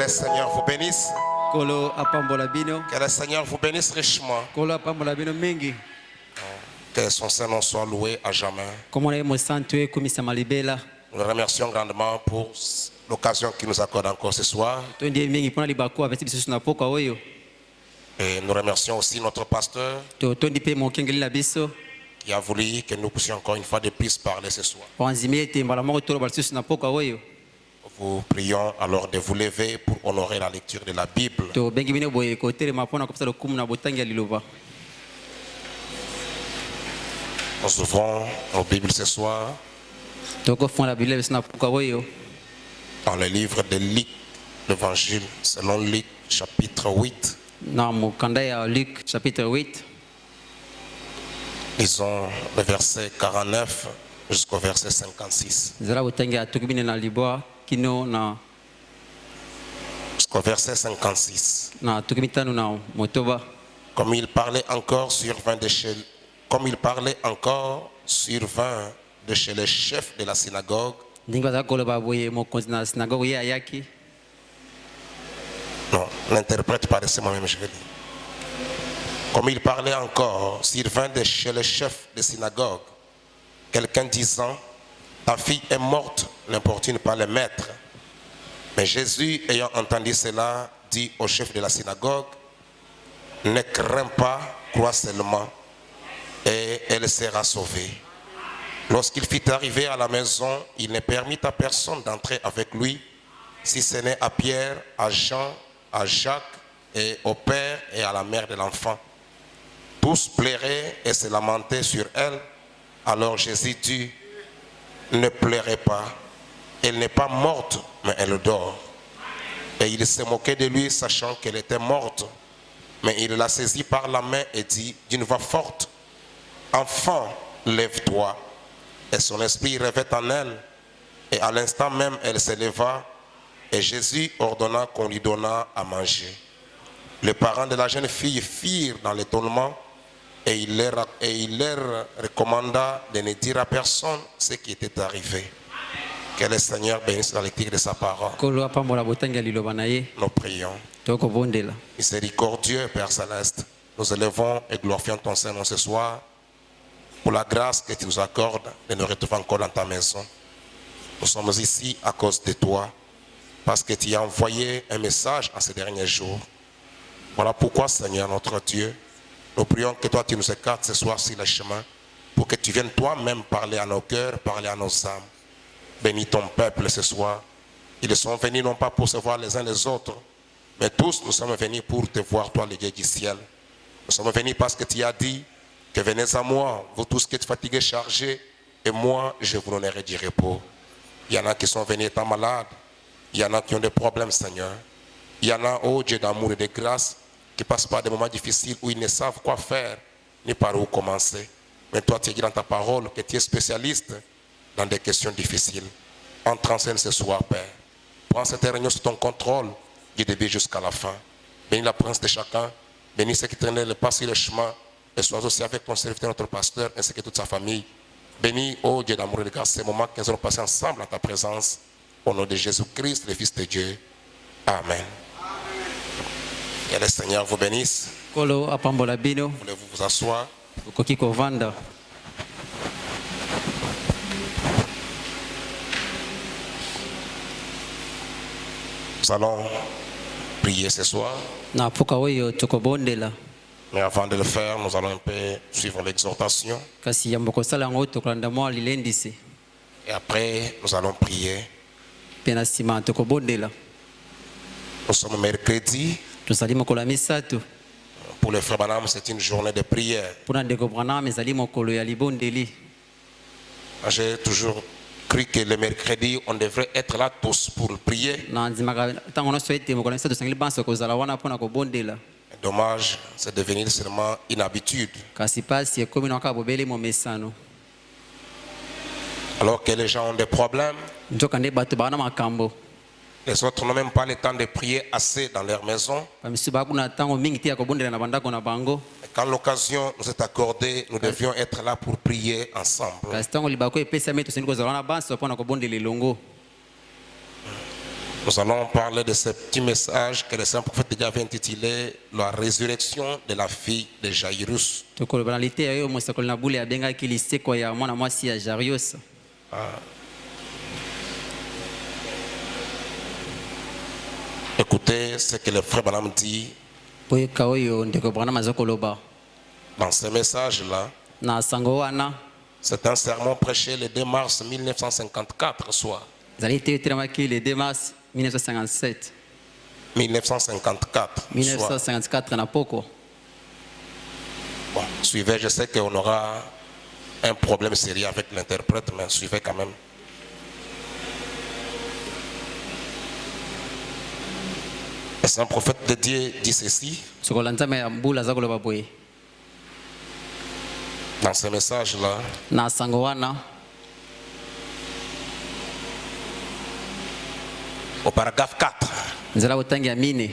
le Seigneur vous bénisse. Kolo apambola bino. Que le Seigneur vous bénisse richement. Kolo apambola bino mingi. Que son Saint-Nom soit loué à jamais. Como na mo santo e komisa malibela. Nous le remercions grandement pour l'occasion qu'il nous accorde encore ce soir. Tondi mingi pona libako avesi biso na poka oyo. Et nous remercions aussi notre pasteur Tondi pe mo kengeli na biso. Qui a voulu que nous puissions encore une fois de plus parler ce soir. Wanzimi ete mbala moko tolo balisusu na poka oyo. Vous prions alors de vous lever pour honorer la lecture de la Bible. To bengi bino boye ko telema pona kopesa lokumu na botangi ya liloba. Nous ouvrons nos Bibles ce soir Toko fond la Bible na poka oyo. dans le livre de Luc, l'évangile selon Luc chapitre 8. Na mokanda ya Luc chapitre 8. Lisons le verset 49 jusqu'au verset 56. Zala botangi ya tukibine na liboa kino na Jusqu'au verset 56. na tukimitano na motoba. Comme il parlait encore sur 20 de chez, comme il parlait encore sur 20 de chez le chef de la synagogue. Ndingo za koloba boye mokonzi na synagogue ya yaki. Non, l'interprète par moi-même, je vais dire. Comme il parlait encore sur 20 de chez le chef de synagogue, quelqu'un disant, ta fille est morte, n'importune pas le maître. Mais Jésus, ayant entendu cela, dit au chef de la synagogue, ne crains pas, crois seulement, et elle sera sauvée. Lorsqu'il fut arrivé à la maison, il ne permit à personne d'entrer avec lui, si ce n'est à Pierre, à Jean, à Jacques, et au père et à la mère de l'enfant. Tous pleuraient et se lamentaient sur elle. Alors Jésus dit, ne pleurez pas, elle n'est pas morte, mais elle dort. Et il se moquait de lui, sachant qu'elle était morte. Mais il la saisit par la main et dit d'une voix forte, enfant, lève-toi. Et son esprit revint en elle. Et à l'instant même, elle se leva. Et Jésus ordonna qu'on lui donnât à manger. Les parents de la jeune fille firent dans l'étonnement. Et il leur recommanda de ne dire à personne ce qui était arrivé. Que le Seigneur bénisse la lecture de sa parole. Nous prions. Miséricordieux Père Céleste, nous élevons et glorifions ton Saint-Nom ce soir pour la grâce que tu nous accordes de nous retrouver encore dans ta maison. Nous sommes ici à cause de toi, parce que tu as envoyé un message en ces derniers jours. Voilà pourquoi, Seigneur notre Dieu, nous prions que toi tu nous écartes ce soir sur le chemin pour que tu viennes toi-même parler à nos cœurs, parler à nos âmes. Bénis ton peuple ce soir. Ils sont venus non pas pour se voir les uns les autres, mais tous nous sommes venus pour te voir toi le Dieu du ciel. Nous sommes venus parce que tu as dit que venez à moi, vous tous qui êtes fatigués, chargés, et moi je vous donnerai du repos. Il y en a qui sont venus étant malades, il y en a qui ont des problèmes, Seigneur. Il y en a, oh Dieu d'amour et de grâce, qui passent par des moments difficiles où ils ne savent quoi faire, ni par où commencer. Mais toi, tu es dit dans ta parole que tu es spécialiste dans des questions difficiles. Entre en scène ce soir, Père. Prends cette réunion sous ton contrôle, guide-les jusqu'à la fin. Bénis la présence de chacun, bénis ceux qui traînaient le pas sur le chemin, et sois aussi avec ton serviteur, notre pasteur, ainsi que toute sa famille. Bénis, oh Dieu d'amour et de grâce, ces moments que nous allons passer ensemble en ta présence. Au nom de Jésus-Christ, le Fils de Dieu. Amen. Que le Seigneur vous bénisse. Voulez-vous vous asseoir? Nous allons prier ce soir. Mais avant de le faire, nous allons un peu suivre l'exhortation. Et après, nous allons prier. Nous sommes mercredi. Pour le frère Branham, c'est une journée de prière. J'ai toujours cru que le mercredi, on devrait être là tous pour prier. Dommage, c'est devenu seulement une habitude. Alors que les gens ont des problèmes, les autres n'ont même pas le temps de prier assez dans leur maison. Et quand l'occasion nous est accordée, nous devions être là pour prier ensemble. Nous allons parler de ce petit message que le Saint-Prophète déjà avait intitulé La résurrection de la fille de Jairus. tokoloba na liteya oyo mosakoli na bule abengaki liseko ya mwana mwasi ya Jarius. Écoutez ce que le frère Branham dit Boyoka oyo ndeko Branham aza koloba dans ce message-là. na sango wana. C'est un sermon prêché le 2 mars 1954 soir. Ezali te etelemaki le 2 mars 1957 1954 soir. 1954 na poko. Bon, suivez, je sais qu'on aura un problème sérieux avec l'interprète, mais suivez quand même. Le Saint-Prophète de Dieu dit ceci sokola nzambe ya mbula aza koloba boye dans ce message-là. na sango wana Au paragraphe 4. nzela kotangi ya mine.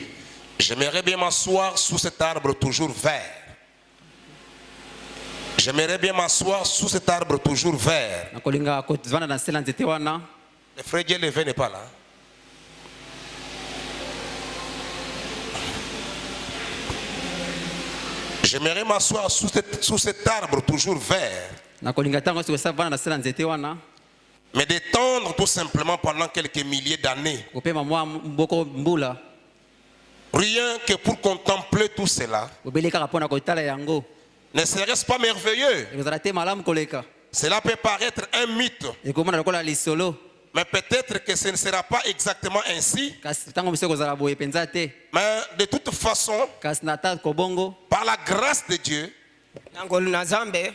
J'aimerais bien m'asseoir sous cet arbre toujours vert. J'aimerais bien m'asseoir sous cet arbre toujours vert. nakolinga kovanda na se la nzete wana. Le frère Dieu levé n'est pas là. J'aimerais m'asseoir sous cet arbre toujours vert. nakolinga ntango soki osavanda na se la nzete wana Mais d'étendre tout simplement pendant quelques milliers d'années. kopema mwa mboko mbula Rien que pour contempler tout cela. obeli kaka mpo na kotala yango. Ne serait-ce pas merveilleux? ekozala te malamu koleka. Cela peut paraître un mythe. ekomona lokola lisolo Mais peut-être que ce ne sera pas exactement ainsi. kasi ntango mosu ekozala boye mpenza te. Mais de toute façon, kasi na ta kobongo par la grâce de Dieu, na ngolu na Nzambe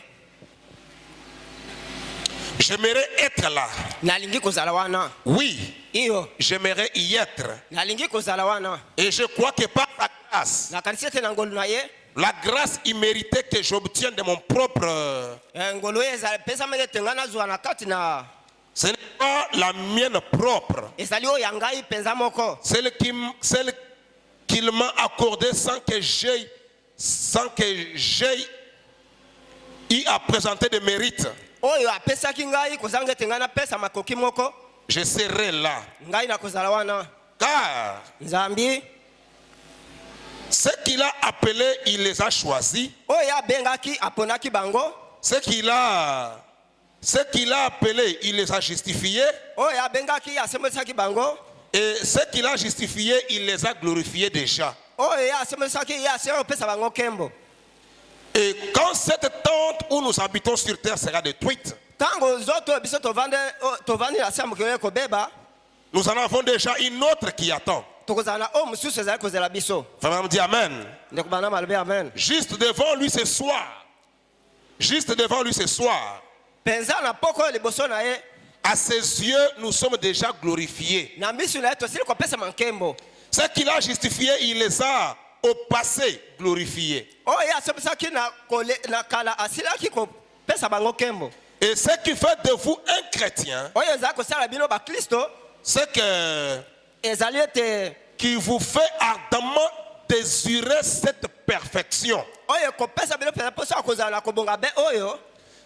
j'aimerais être là. nalingi kozala wana. Oui, Iyo j'aimerais y être. nalingi kozala wana. Et je crois que par la grâce, nakanisi ete na ngolu na ye la grâce imméritée que j'obtiens de mon propre... ngolu oyo ezala epesamaki ete ngai nazwa na kati na Ce n'est pas la mienne propre. ezali oyo ya ngai mpenza moko. Celle qu'il m'a accordée sans que j'aie eu à présenter de mérite. oyo apesaki ngai kozanga ete ngai napesa makoki moko. Je serai là. ngai nakozala wana. Car Nzambi ce qu'il a appelé, il les a choisis. oyo abengaki aponaki bango. Ce qu'il a appelé, il les a justifiés. oyo abengaki asembelisaki bango. Et ce qu'il a justifié, il les a glorifiés déjà. oyo ye asembelisaki ye asili opesa bango nkembo. Et quand cette tente où nous habitons sur terre sera détruite, ntango nzoto oyo biso tovandi na se ya mokili oyo kobeba nous en avons déjà une autre qui attend. tokozala na oyo mosusu ezali kozela biso. Frère me dit Amen. ndeko bana malobi amen. Juste devant lui ce soir. Juste devant lui ce soir. mpenza na poko oyo liboso na ye À ses yeux, nous sommes déjà glorifiés. na miso na ye tosili kopesa mankembo. Ce qu'il a justifié, il les a au passé glorifiés. oyo ye asepesaki na kala asilaki kopesa bango nkembo. Et ce qui fait de vous un chrétien, oyo ezali kosala bino bakristo c'est que ezali ete qui vous fait ardemment désirer cette perfection. oyo ekopesa bino mpenza mposo ya kozala na kobonga be oyo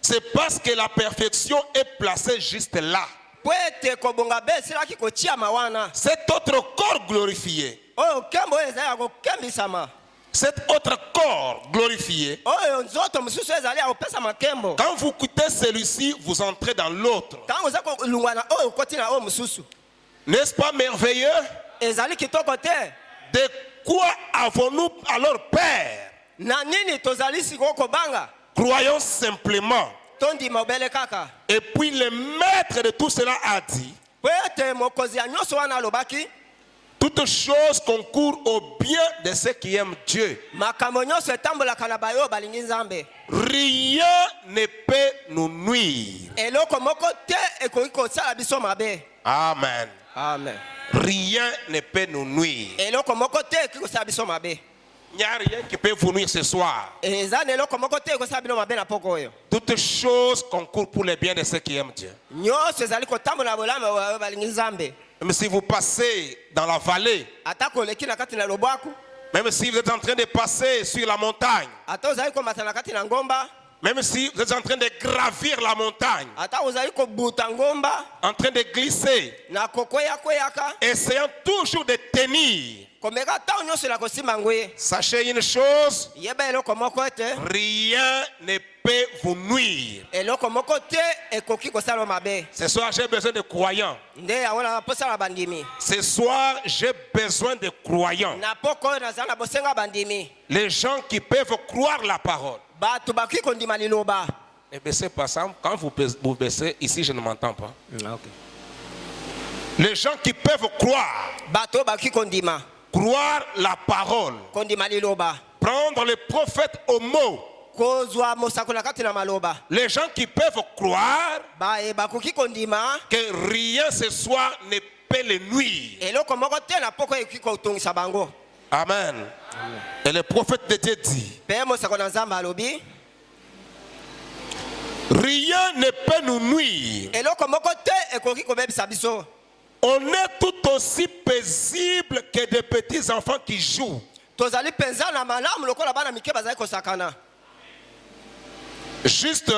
C'est parce que la perfection est placée juste là. po ete kobonga be esilaki kotiama wana. Cet autre corps glorifié, oyo nkembo oyo ezali ya kokembisama. cet autre corps glorifié, oyo nzoto mosusu ezali ya kopesa makembo. quand vous quittez celui-ci, vous entrez dans l'autre. ntango oza kolungwa na oyo okoti na oyo mosusu N'est-ce pas merveilleux? ezali kitoko te. De quoi avons-nous alors peur? na nini tozali sikoyo kobanga. Croyons simplement. tondima obele kaka. Et puis le maître de tout cela a dit, po ete mokonzi ya nyonso wana alobaki toutes choses concourent au bien de ceux qui aiment Dieu. makambo nyonso etambolaka na bayo balingi Nzambe. Rien ne peut nous nuire. eloko moko te ekoki kosala biso mabe. Amen. amen. Rien ne peut nous nuire. eloko moko te ekoki kosala biso mabe. Il n'y a rien qui peut vous nuire ce soir. eza na eloko moko te ekosala bino mabe na poko oyo. Toutes choses concourent pour le bien de ceux qui aiment Dieu. nyonso ezali kotambola bolamu ya bayo balingi Nzambe. Même si vous passez dans la vallée, ata koleki na kati na lobwaku même si vous êtes en train de passer sur la montagne, ata ozali komata na kati na ngomba Même si vous êtes en train de gravir la montagne, ata ozali kobuta ngomba en train de glisser, na kokweyaka essayant toujours de tenir, komeka ntango nyonso na kosimba ngwe sachez une chose, yeba eloko moko ete rien ne peut vous nuire. eloko moko te ekoki kosala mabe Ce soir, j'ai besoin de croyants. nde yango na posala bandimi Ce soir, j'ai besoin de croyants. na poko oyo nazala na bosenga bandimi Les gens qui peuvent croire la parole. bato bakoki kondima liloba. Ne baissez pas ça. Quand vous baissez, ici, je ne m'entends pas. Les gens qui peuvent croire bato oyo bakoki kondima la parole. kondima liloba, Prendre le prophète au mot. kozwa mosako na kati na maloba. Les gens qui peuvent croire bakoki kondima que rien ce soir ne peut les nuire. eloko moko te na poko ekoki kotungisa bango. Amen. Et le prophète de Dieu dit, mpe mosako na nzambe alobi rien ne peut nous nuire. eloko moko te ekoki kobebisa biso. On est tout aussi paisible que des petits enfants qui jouent. tozali penza na malamu lokola bana mike bazali kosakana. Juste,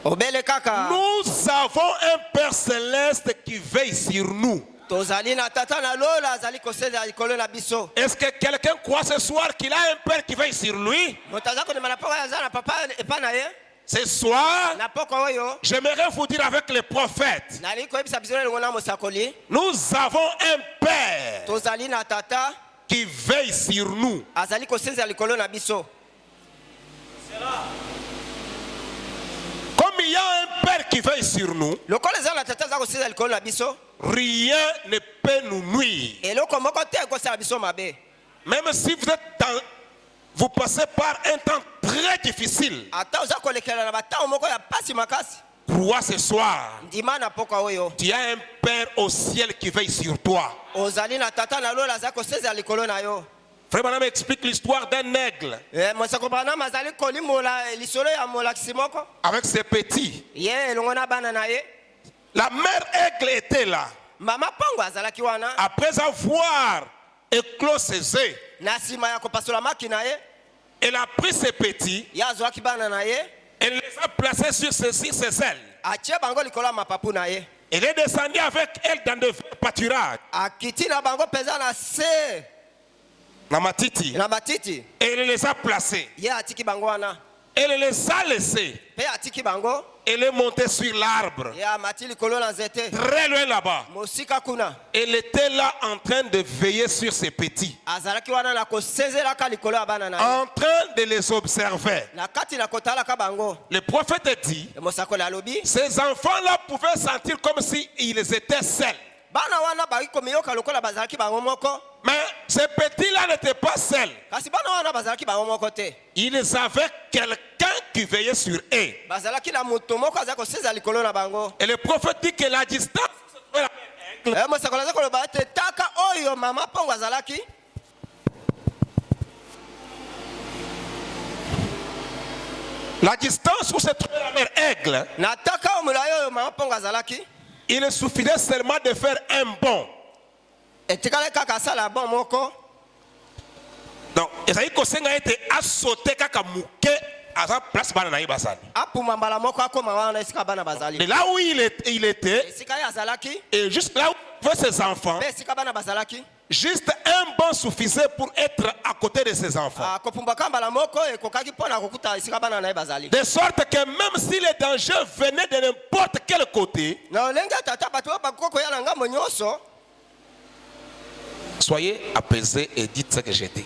obele kaka nous avons un Père céleste qui veille sur nous. tozali na tata na lola azali kosala likolo na biso. Est-ce que quelqu'un croit ce soir qu'il a un Père qui veille sur lui? moto aza kondima na poko aza na papa epa na ye Ce soir, na poko oyo j'aimerais vous dire avec les prophètes, nali koyebisa biso elongo na mosakoli nous avons un Père tozali na tata qui veille sur nous. azali kosenza likolo na biso. Comme il y a un Père qui veille sur nous, lokola eza na tata aza kosenza likolo na biso rien ne peut nous nuire. eloko moko te ekosala biso mabe. Même si vous passez par un temps très difficile, ata oza kolekela na batango moko ya pasi makasi crois ce soir, ndima na poko oyo tu as un Père au ciel qui veille sur toi. ozali na tata na lola aza kosenza likolo na yo. Frère Branham explique l'histoire d'un aigle mosako banama azali kolimola lisolo ya molakisi moko avec ses petits. ye elongo na bana na ye. La mère aigle était là. mama mpongo azalaki wana Après avoir éclos ses œufs, na nsima ya kopasola maki na ye elle a pris ses petits, ye azwaki bana na ye elle les a placés sur ses ailes. atie bango likolo ya mapapu na ye. Elle est descendue avec elle dans de verts pâturages, akiti na bango mpenza na se na matiti. na matiti Et elle les a placés. ye atiki bango wana Elle les a laissés. mpe atiki bango Elle est montée sur l'arbre, ye amati likolo na nzete très loin là-bas. mosika kuna Elle était là en train de veiller sur ses petits, azalaki wana na kosenzelaka likolo ya bana na ye en train de les observer. na kati na kotalaka bango. Le prophète dit, mosakoli alobi ces enfants-là pouvaient sentir comme s'ils étaient seuls. bana wana baki komiyoka lokola bazalaki bango moko, Mais ces petits-là n'étaient pas seuls. kasi bana wana bazalaki bango moko te. Ils avaient quelqu'un qui veillait sur eux. bazalaki na moto moko azali kosenza likolo na bango. Et le prophète dit que la distance mosakoli aza koloba ete taka oyo mama mpongo azalaki où se trouvait la mère aigle, na taka oyo molai oyo mama mpongo azalaki il suffisait seulement de faire un bond. etikali kaka asala bon moko. Donc, ezali kosenga ete asote kaka muke à place bana na ibasani. apuma mbala moko akoma wana esika bana bazali. De là où il était, esika ye azalaki et juste là où il avait ses enfants, mpe esika bana bazalaki juste un bond suffisait pour être à côté de ses enfants. kopumbaka mbala moko ekokaki mpo na kokuta esika bana na ye bazali. De sorte que même si les dangers venaient de n'importe quel côté, na olenge tata bato oyo bakoki koya na ngambo nyonso soyez apaisés et dites ce que j'ai dit.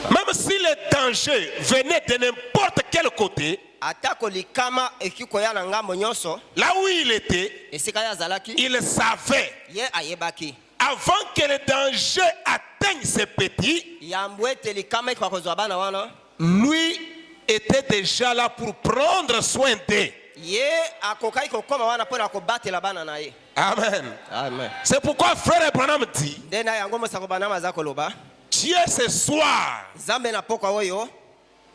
Même si les dangers venaient de n'importe quel côté, atako likama eki koya na ngambo nyonso là où il était, esika ye azalaki il savait, ye ayebaki avant que le danger atteigne ses petits, yambo ete likama ekoka kozwa bana wana lui était déjà là pour prendre soin d'eux. ye akokaki kokoma wana mpo na kobatela bana na ye. Amen. Amen. C'est pourquoi frère Branham dit, nde na yango mosako banama aza koloba Dieu ce soir, nzambe na pokwa oyo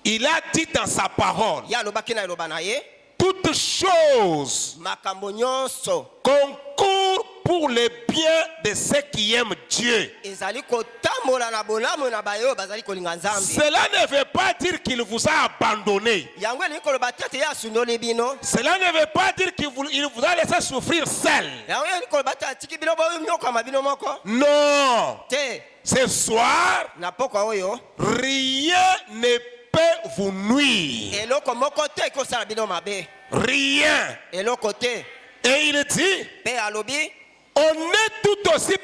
il a dit dans sa parole, ye alobaki na eloba na ye toutes choses makambo nyonso concourent pour le bien de ceux qui aiment Dieu. ezali kotambola na bolamu na bayo bazali kolinga nzambe. Cela ne veut pas dire qu'il vous a abandonné. Yango elingi koloba te ete ye asundoli bino. Cela ne veut pas dire qu'il vous a laissé souffrir seul. Yango elingi koloba te atiki bino boyokama bino moko. Non. Te Ce soir, na pokwa oyo rien ne peut vous nuire. eloko moko te ekosala bino mabe. Rien. Eloko te. Et il dit, Pe alobi on est tout aussi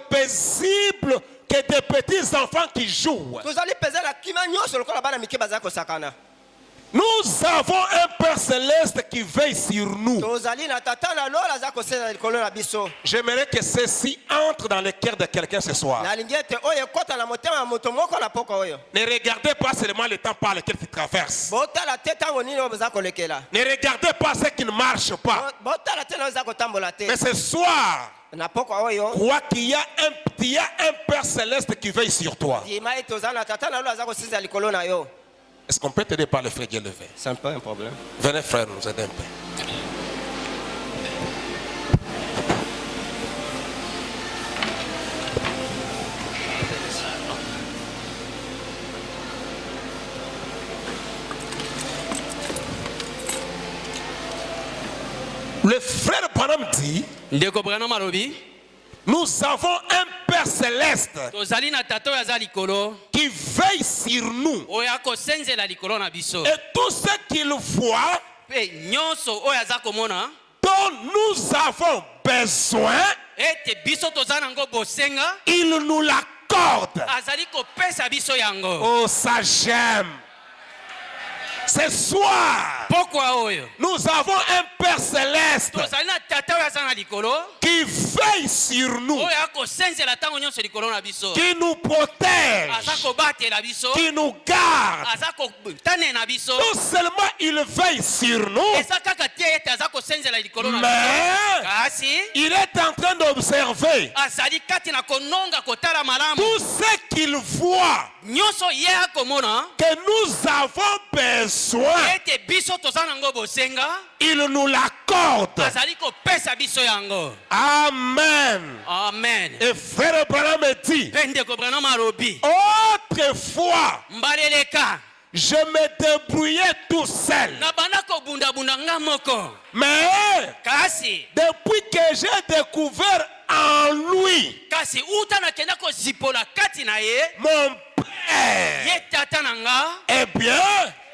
paisible que des petits enfants qui jouent. tozali peza na kima nyonso lokola bana mike bazali kosakana. Nous avons un Père Céleste qui veille sur nous. Tozali na tata na lola aza kosenga likolo na biso. J'aimerais que ceci entre dans le cœur de quelqu'un ce soir. Nalingi ete oyo ekota na motema ya moto moko na pokwa oyo. Ne regardez pas seulement le temps par lequel tu traverses. Botala te ntango nini oyo boza kolekela. Ne regardez pas ce qui ne marche pas. Botala te na oza kotambola te. Mais ce soir, Na pokwa oyo crois qu'il y a un Père Céleste qui veille sur toi. ndima ete oza na tata na lola aza kosinza likolo na yo. Est-ce qu'on peut t'aider par le frère Dieu levé? C'est pas un problème. Venez frère, nous aider un peu. Le frère Branham dit, ndeko Branham alobi nous avons un Père Céleste tozali na tata oyo aza likolo qui veille sur nous. oyo akosenzela likolo na biso Et tout ce qu'il voit, mpe nyonso oyo aza komona dont nous avons besoin, ete biso toza nango bosenga il nous l'accorde. azali kopesa biso yango. Oh, ça j'aime. Ce soir, Pokwa oyo nous avons un Père Céleste tozali na tata oyo aza na likolo qui veille sur nous, oyo akosenzela ntango nyonso likolo na biso qui nous protège, aza kobatela biso qui nous garde. aza kotane na biso Non seulement il veille sur nous, eza kaka te ete aza kosenzela likolo na biso mais kasi il est en train d'observer azali kati na kononga kotala malamu tout ce qu'il voit nyonso ye akomona que nous avons besoin. ete biso toza nango bosenga Il nous l'accorde. azali kopesa biso yango. Amen. Amen. Et frère Branham me dit, Mpe ndeko Branham alobi autrefois, mbaleleka je me débrouillais tout seul. na banda kobundabunda nga moko Mais kasi depuis que j'ai découvert en lui kasi uta nakenda kozipola kati na ye mon Père, ye tata na nga eh bien,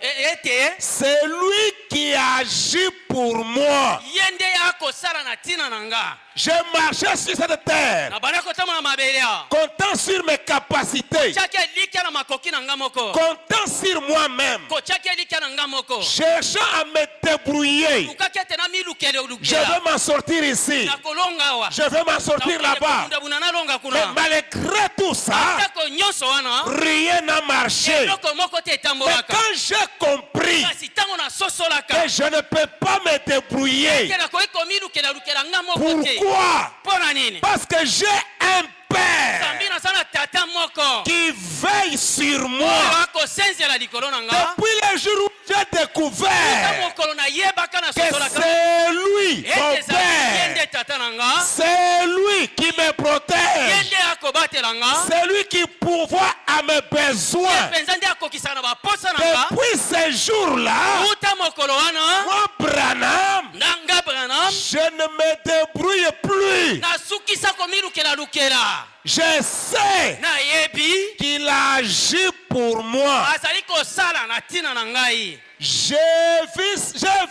ete c'est lui qui agit pour moi. ye nde akosala na ntina na nga Je marchais sur cette terre, na banda kotambola mabele a comptant sur mes capacités, kotiaki elikya na makoki na nga moko comptant sur moi-même, kotiaki elikya na nga moko cherchant à me débrouiller. lukaki ete na milukele Je olukela vais m'en sortir ici. na kolonga awa Je vais m'en sortir là-bas. bundabunda nalonga Mais kuna malgré tout ça, atako nyonso wana rien n'a marché. eloko moko te Mais etambolaka quand j'ai compris kasi ntango nasosolaka que je ne peux pas me débrouiller, ete nakoki komilukelelukela nga moko te pourquoi? mpo na nini Parce que j'ai un Père zambi naza na tata moko qui veille sur oyo moi. akosenzela likolo na nga Depuis le jour où j'ai ta découvert mokolo nayebaka que nasosolaka c'est lui, mon ete ezali ye Père, nde tata na nga c'est lui qui me ye protège, nde akobatela nga c'est lui qui pourvoit à mes ye besoins. mpenza nde akokisaka na baposa na nga Depuis ce jour-là, uta mokolo wana moi, Branham, nanga Branham je ne me débrouille plus. nasukisa komilukelelukela Je sais nayebi qu'il agit pour moi. azali kosala na ntina na ngai J'ai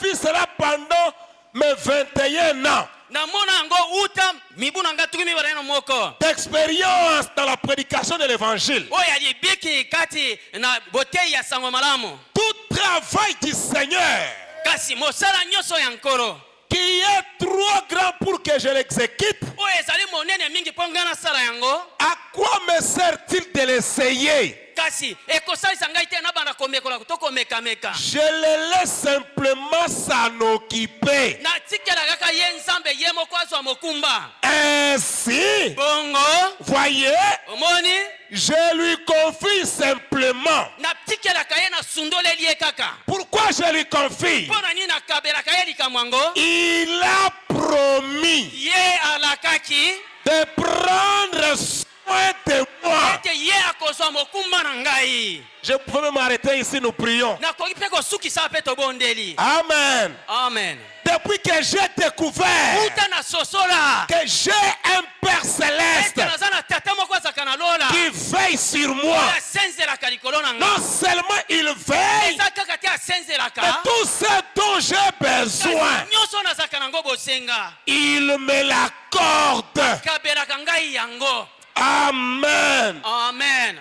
vu cela pendant mes 21 ans namona yango uta mibu na nga tuku mibale na moko d'expérience dans la prédication de l'évangile. oyo alibiki kati na botei ya sango malamu Tout travail du Seigneur kasi mosala nyonso ya nkolo qui est trop grand pour que je l'exécute, oyo ezali monene mingi mpo ngai nasala yango à quoi me sert-il de l'essayer? kasi ekosalisa ngai te nabanda komekola to komekameka Je le laisse simplement s'en occuper. natikela kaka ye nzambe ye moko azwa mokumba Ainsi, bongo voyez, omoni je lui confie simplement. natikelaka ye nasundoleli ye kaka Pourquoi je lui confie? mpo na nini nakabelaka ye likambo yango Il a promis ye alaka alakaki de prendre soin de moi. ete ye akozwa mokumba na ngai. Je peux même m'arrêter ici, nous prions. Nakoki mpe kosukisa mpe tobondeli. Amen. Amen. Depuis que j'ai découvert Uta na sosola que j'ai un Père céleste ete naza na tata moko azalaka na lola qui veille sur moi, asenzelaka likolo na ngai. non seulement il veille, eza kaka te mais asenzelaka tout ce dont j'ai besoin, nyonso nazalaka nango bosenga il me l'accorde. kabelaka ngai yango. Amen. Amen.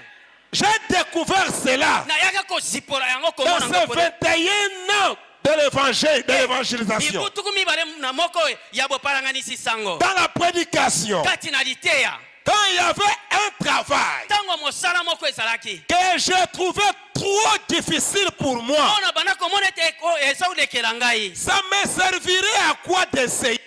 J'ai découvert cela nayaka kozipola yango dans komona ces 21 ans de l'évangile, de l'évangélisation, mikutuku mibale na moko ya bopalanganisi sango dans la prédication. kati na liteya Quand il y avait un travail ntango mosala moko ezalaki que j'ai trouvé trop difficile pour moi, ona banda komona ete eza olekela ngai ça me servirait à quoi d'essayer?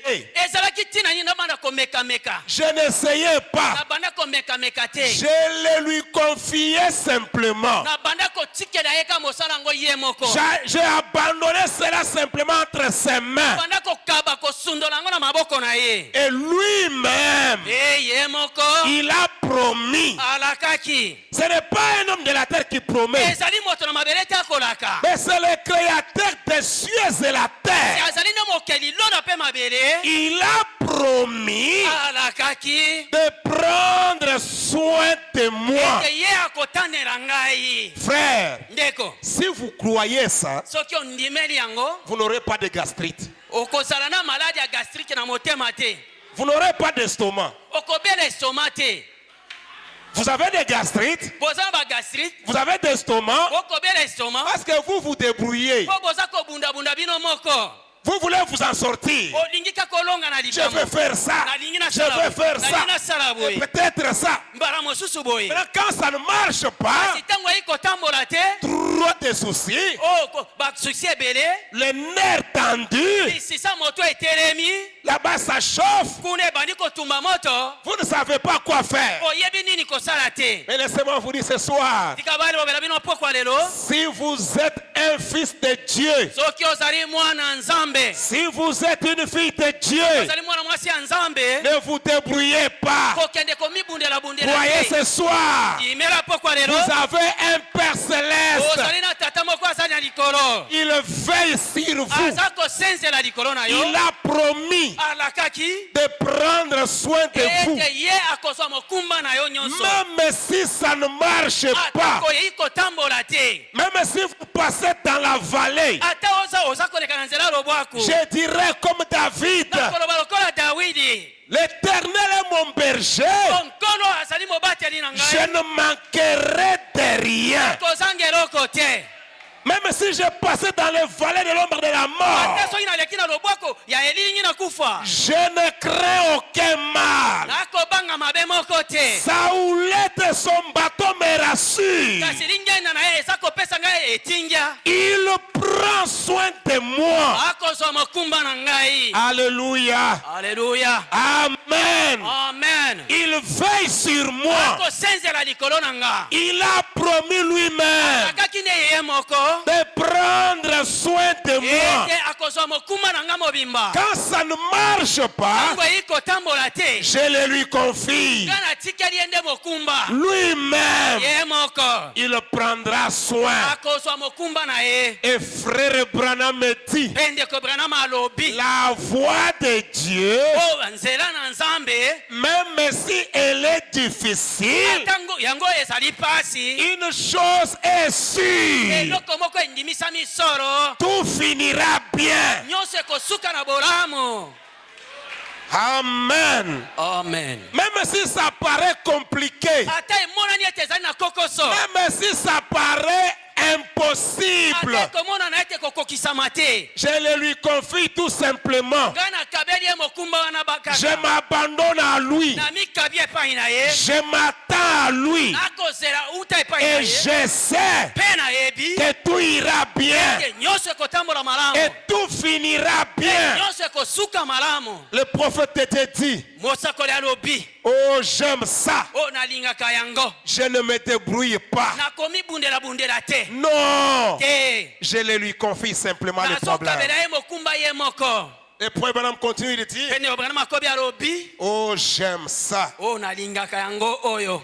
ezalaki ntina nini nabanda komekameka Je n'essayais pas. nabanda komekameka te Je le lui confiais simplement. nabanda kotikela ye ka mosala yango ye moko J'ai abandonné cela simplement entre ses mains. banda kokaba kosundola yango na maboko na ye Et lui-même, ye moko il a promis. alakaki Ce n'est pas un homme de la terre qui promet, ezali moto na mabele te akolaka mais c'est le créateur des cieux et la terre. azali nde mokeli lola mpe mabele Il a promis alakaki de prendre soin de moi. ete ye akotanela ngai. Frère, Ndeko si vous croyez ça, soki ondimeli yango vous n'aurez pas de gastrite. okozala na maladi ya gastrike na motema te Vous n'aurez pas d'estomac. okobela estoma te Vous avez des gastrites, boza na bagastrite vous avez des estomacs, okobela estoma parce que vous vous débrouillez. po boza kobundabunda bino moko Vous voulez vous en sortir. olingi kaka olonga na Je likambo vais faire ça. nalingi Je vais faire ça. nasala Et boye peut-être ça. mbala mosusu boye Mais quand ça ne marche pas, kasi ntango ayi kotambola te trop de soucis, basusi ebele les nerfs tendus, lisisa moto etelemi là-bas ça chauffe. kuna ebandi kotumba moto Vous ne savez pas quoi faire. oyebi nini kosala te Mais laissez-moi vous dire ce soir, tika bali bobela bino pokwa lelo si vous êtes un fils de Dieu, soki ozali mwana nzambe si vous êtes une fille de Dieu, ozali mwana mwasi ya nzambe ne vous débrouillez pas. kokende komibundela-bundela Croyez te ce soir, imela pokwa lelo vous avez un Père céleste. ozali na tata moko azali na likolo Il veille sur vous. aza kosenzela likolo na yo Il a promis alakaki de prendre soin de vous. ete ye akozwa mokumba na yo nyonso Même si ça ne marche pas, atako yei kotambola te même si vous passez dans la vallée, ata oza koleka na nzela lobwaku je dirais comme David, nakoloba lokola dawidi l'Éternel est mon berger, onkolo azali mobateli na je ngai ne manquerai de rien. kozanga eloko te Même si je passais dans les vallées de l'ombre de la mort, ata soki naleki na lobwako ya elingi na kufa je ne crains aucun mal. nakobanga mabe moko te Sa houlette et son bateau me rassurent. kasi lingenda na ye eza kopesa ngai etingya Il prend soin de moi. akozwa mokumba na ngai Alléluia. aleluya Amen. amen Il veille sur moi. akosenzela likolo na nga Il a promis lui-même akaki nde yeye moko de prendre soin de moi. ete akozwa mokumba na nga mobimba Quand ça ne marche pas, ntango eyi kotambola te je le lui confie. nga natikeli ye nde mokumba Lui-même, ye moko il prendra soin. akozwa mokumba na ye Et frère Branham me dit, mpe ndeko branama alobi la voix de Dieu, o nzela na nzambe même si elle est difficile, atango yango ezali pasi une chose est sûre, eloko moko endimisa misolo tout finira bien. nyonso ekosuka na bolamu Amen. amen Même si ça paraît compliqué, ata emonani ete ezali na kokoso même si ça paraît impossible, ata ekomonana ete kokokisama te je le lui confie tout simplement. ngai nakabeli ye mokumba wana Je bakaka m'abandonne à lui. na mikabi epai na ye Je m'attends à lui. nakozela uta epai na Et ye je sais mpe nayebi que tout ira bien. ete nyonso ekotambola malamu Et tout finira bien. nyonso ekosuka malamu Le prophète te dit, mosakoli alobi oh j'aime ça. o nalingaka yango Je ne me débrouille pas. nakomibundela-bundela te Non. te Je le lui confie simplement le problème. nazokabela ye mokumba ye moko Et puis Branham continue de dire, Pene Branham akobi alobi. oh j'aime ça. Oh nalingaka yango oyo.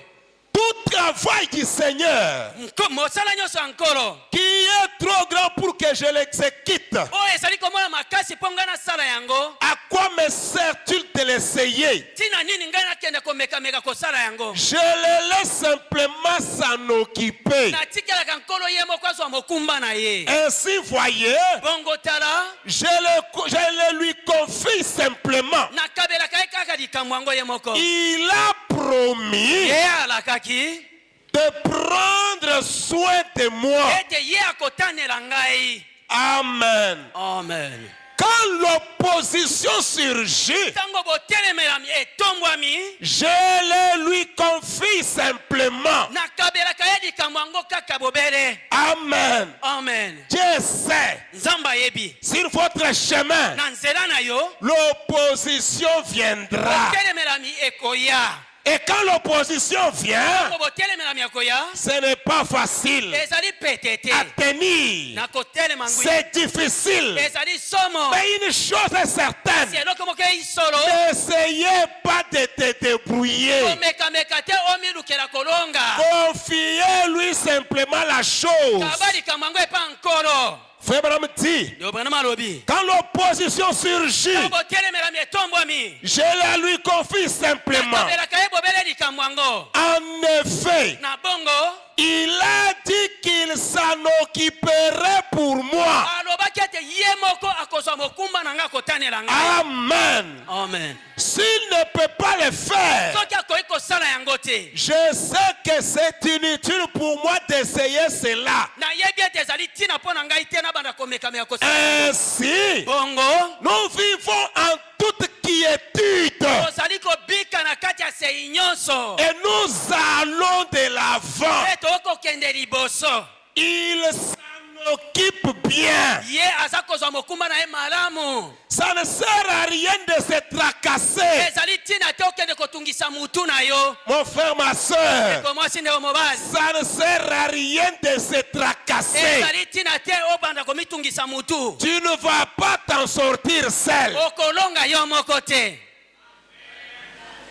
Tout travail du Seigneur Mosala nyonso ya nkolo. qui est trop grand pour que je l'exécute. Oyo ezali komona makasi mpo ngai nasala yango. À quoi me sert-il de l'essayer? Tina nini ngai nakende komekameka kosala yango. Je le laisse simplement s'en occuper. Natikelaka nkolo ye moko azwa mokumba na ye. Ainsi, voyez, Bongo tala. je le lui confie simplement. Nakabelaka ye kaka likambo yango ye moko. Il a promis Ye alakaki. de prendre soin de moi. Ete ye akotanela ngai. Amen. Amen. Quand l'opposition surgit, Tango botelemelami etombwami. je le lui confie simplement. Nakabelaka ye likambo yango kaka bobele. Amen. Amen. Dieu sait, Nzamba yebi. sur votre chemin, Na nzela na yo. l'opposition viendra. Botelemelami ekoya. Et quand l'opposition vient, Tango botelemelami ekoya. ce n'est pas facile Ezali petete. à tenir. Nakotelema ngui. C'est difficile. Ezali somo. Mais une chose est certaine, Si eloko moko isolo. n'essayez pas de te débrouiller. Omekameka te omilukela kolonga. Confiez-lui simplement la chose. Kaba likambo yango epa nkolo. Frère Branham dit, Yo Branham alobi. quand l'opposition surgit, Tango botelemelami etombwami. je la lui confie simplement. Nakabelaka ye bobele likambo yango. En effet, Na bongo. il a dit qu'il s'en occuperait pour moi. Alobaki ete ye moko akozwa mokumba na ngai akotanela ngai. Amen. Amen. S'il ne peut pas le faire, Soki akoki kosala yango te. je sais que c'est inutile pour moi d'essayer cela. Nayebi ete ezali ntina mpo na ngai te nabanda komekameka kosala yango. Ainsi, Bongo. nous vivons en toute quiétude Tozali kobika na kati ya sei nyonso. et nous allons de l'avant. Ete okokende liboso. Il s'en occupe bien. Ye aza kozwa mokumba na ye malamu. Ça ne sert à rien de se tracasser. Ezali ntina te okende kotungisa mutu na yo. Mon frère, ma soeur, Eko mwasi nde mobali. ça ne sert à rien de se tracasser. Ezali ntina te obanda komitungisa mutu. Tu ne vas pas t'en sortir seul. Okolonga yo moko te.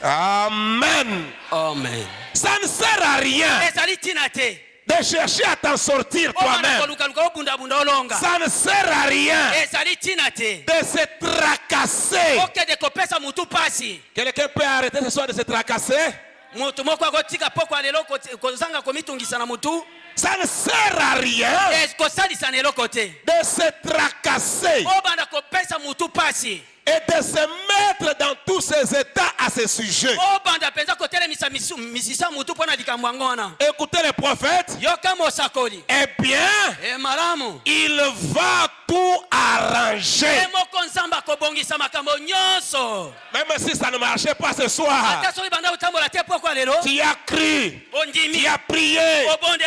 Amen. Amen. Ça ne sert à rien Ezali ntina te. de chercher à t'en sortir Obanda toi-même. kolukaluka obundabunda olonga. Ça ne sert à rien Ezali ntina te. de se tracasser. Okende kopesa mutu pasi. Quelqu'un peut arrêter ce soir de se tracasser? Mutu moko akotika poko alelo kozanga komitungisa na mutu. Ça ne sert à rien Kosalisa na eloko te. de se tracasser Obanda kopesa mutu pasi. et de se mettre dans tous ces états à ce sujet. Obanda penza kotelemisa misisa mutu pona likambo yango wana. Écoutez les prophètes. Yoka mosakoli. Eh bien, E malamu. il va tout arranger. E moko nzambe akobongisa makambo nyonso. Même si ça ne marchait pas ce soir, Ata soki banda kotambola te poko lelo. tu as crié, Ondimi. tu as prié,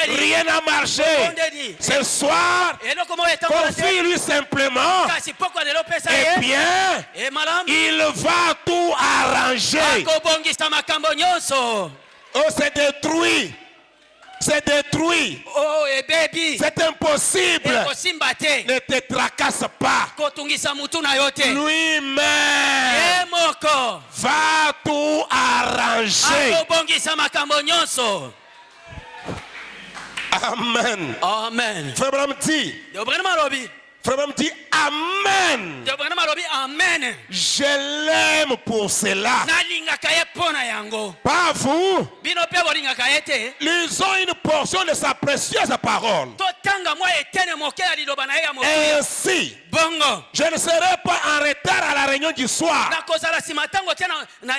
rien n'a marché. Ondeni. Ce soir, Eloko mo etambola te. confie-lui simplement. Kasi poko lelo pesa Eh ye. bien, E malamu. il va tout arranger. Akobongisa makambo nyonso. Oh, c'est détruit. C'est détruit. Oh ebebi. C'est impossible. Ekosimba te. Ne te tracasse pas. Kotungisa mutu na yo te. Lui-même Ye moko. va tout arranger. Akobongisa makambo nyonso. Amen. Amen. Frère Branham dit, Yo Branham alobi. Frère Branham dit, Amen. Yo Branham alobi amen. Je l'aime pour cela. Nalingaka ye pona yango. Pas vous. Bino pe bolingaka ye te. Lisons une portion de sa précieuse parole. Totanga mwa etene moke ya liloba na ye ya moke. Ainsi, Bongo. je ne serai pas en retard à la réunion du soir. Nakozala nsima ntango te na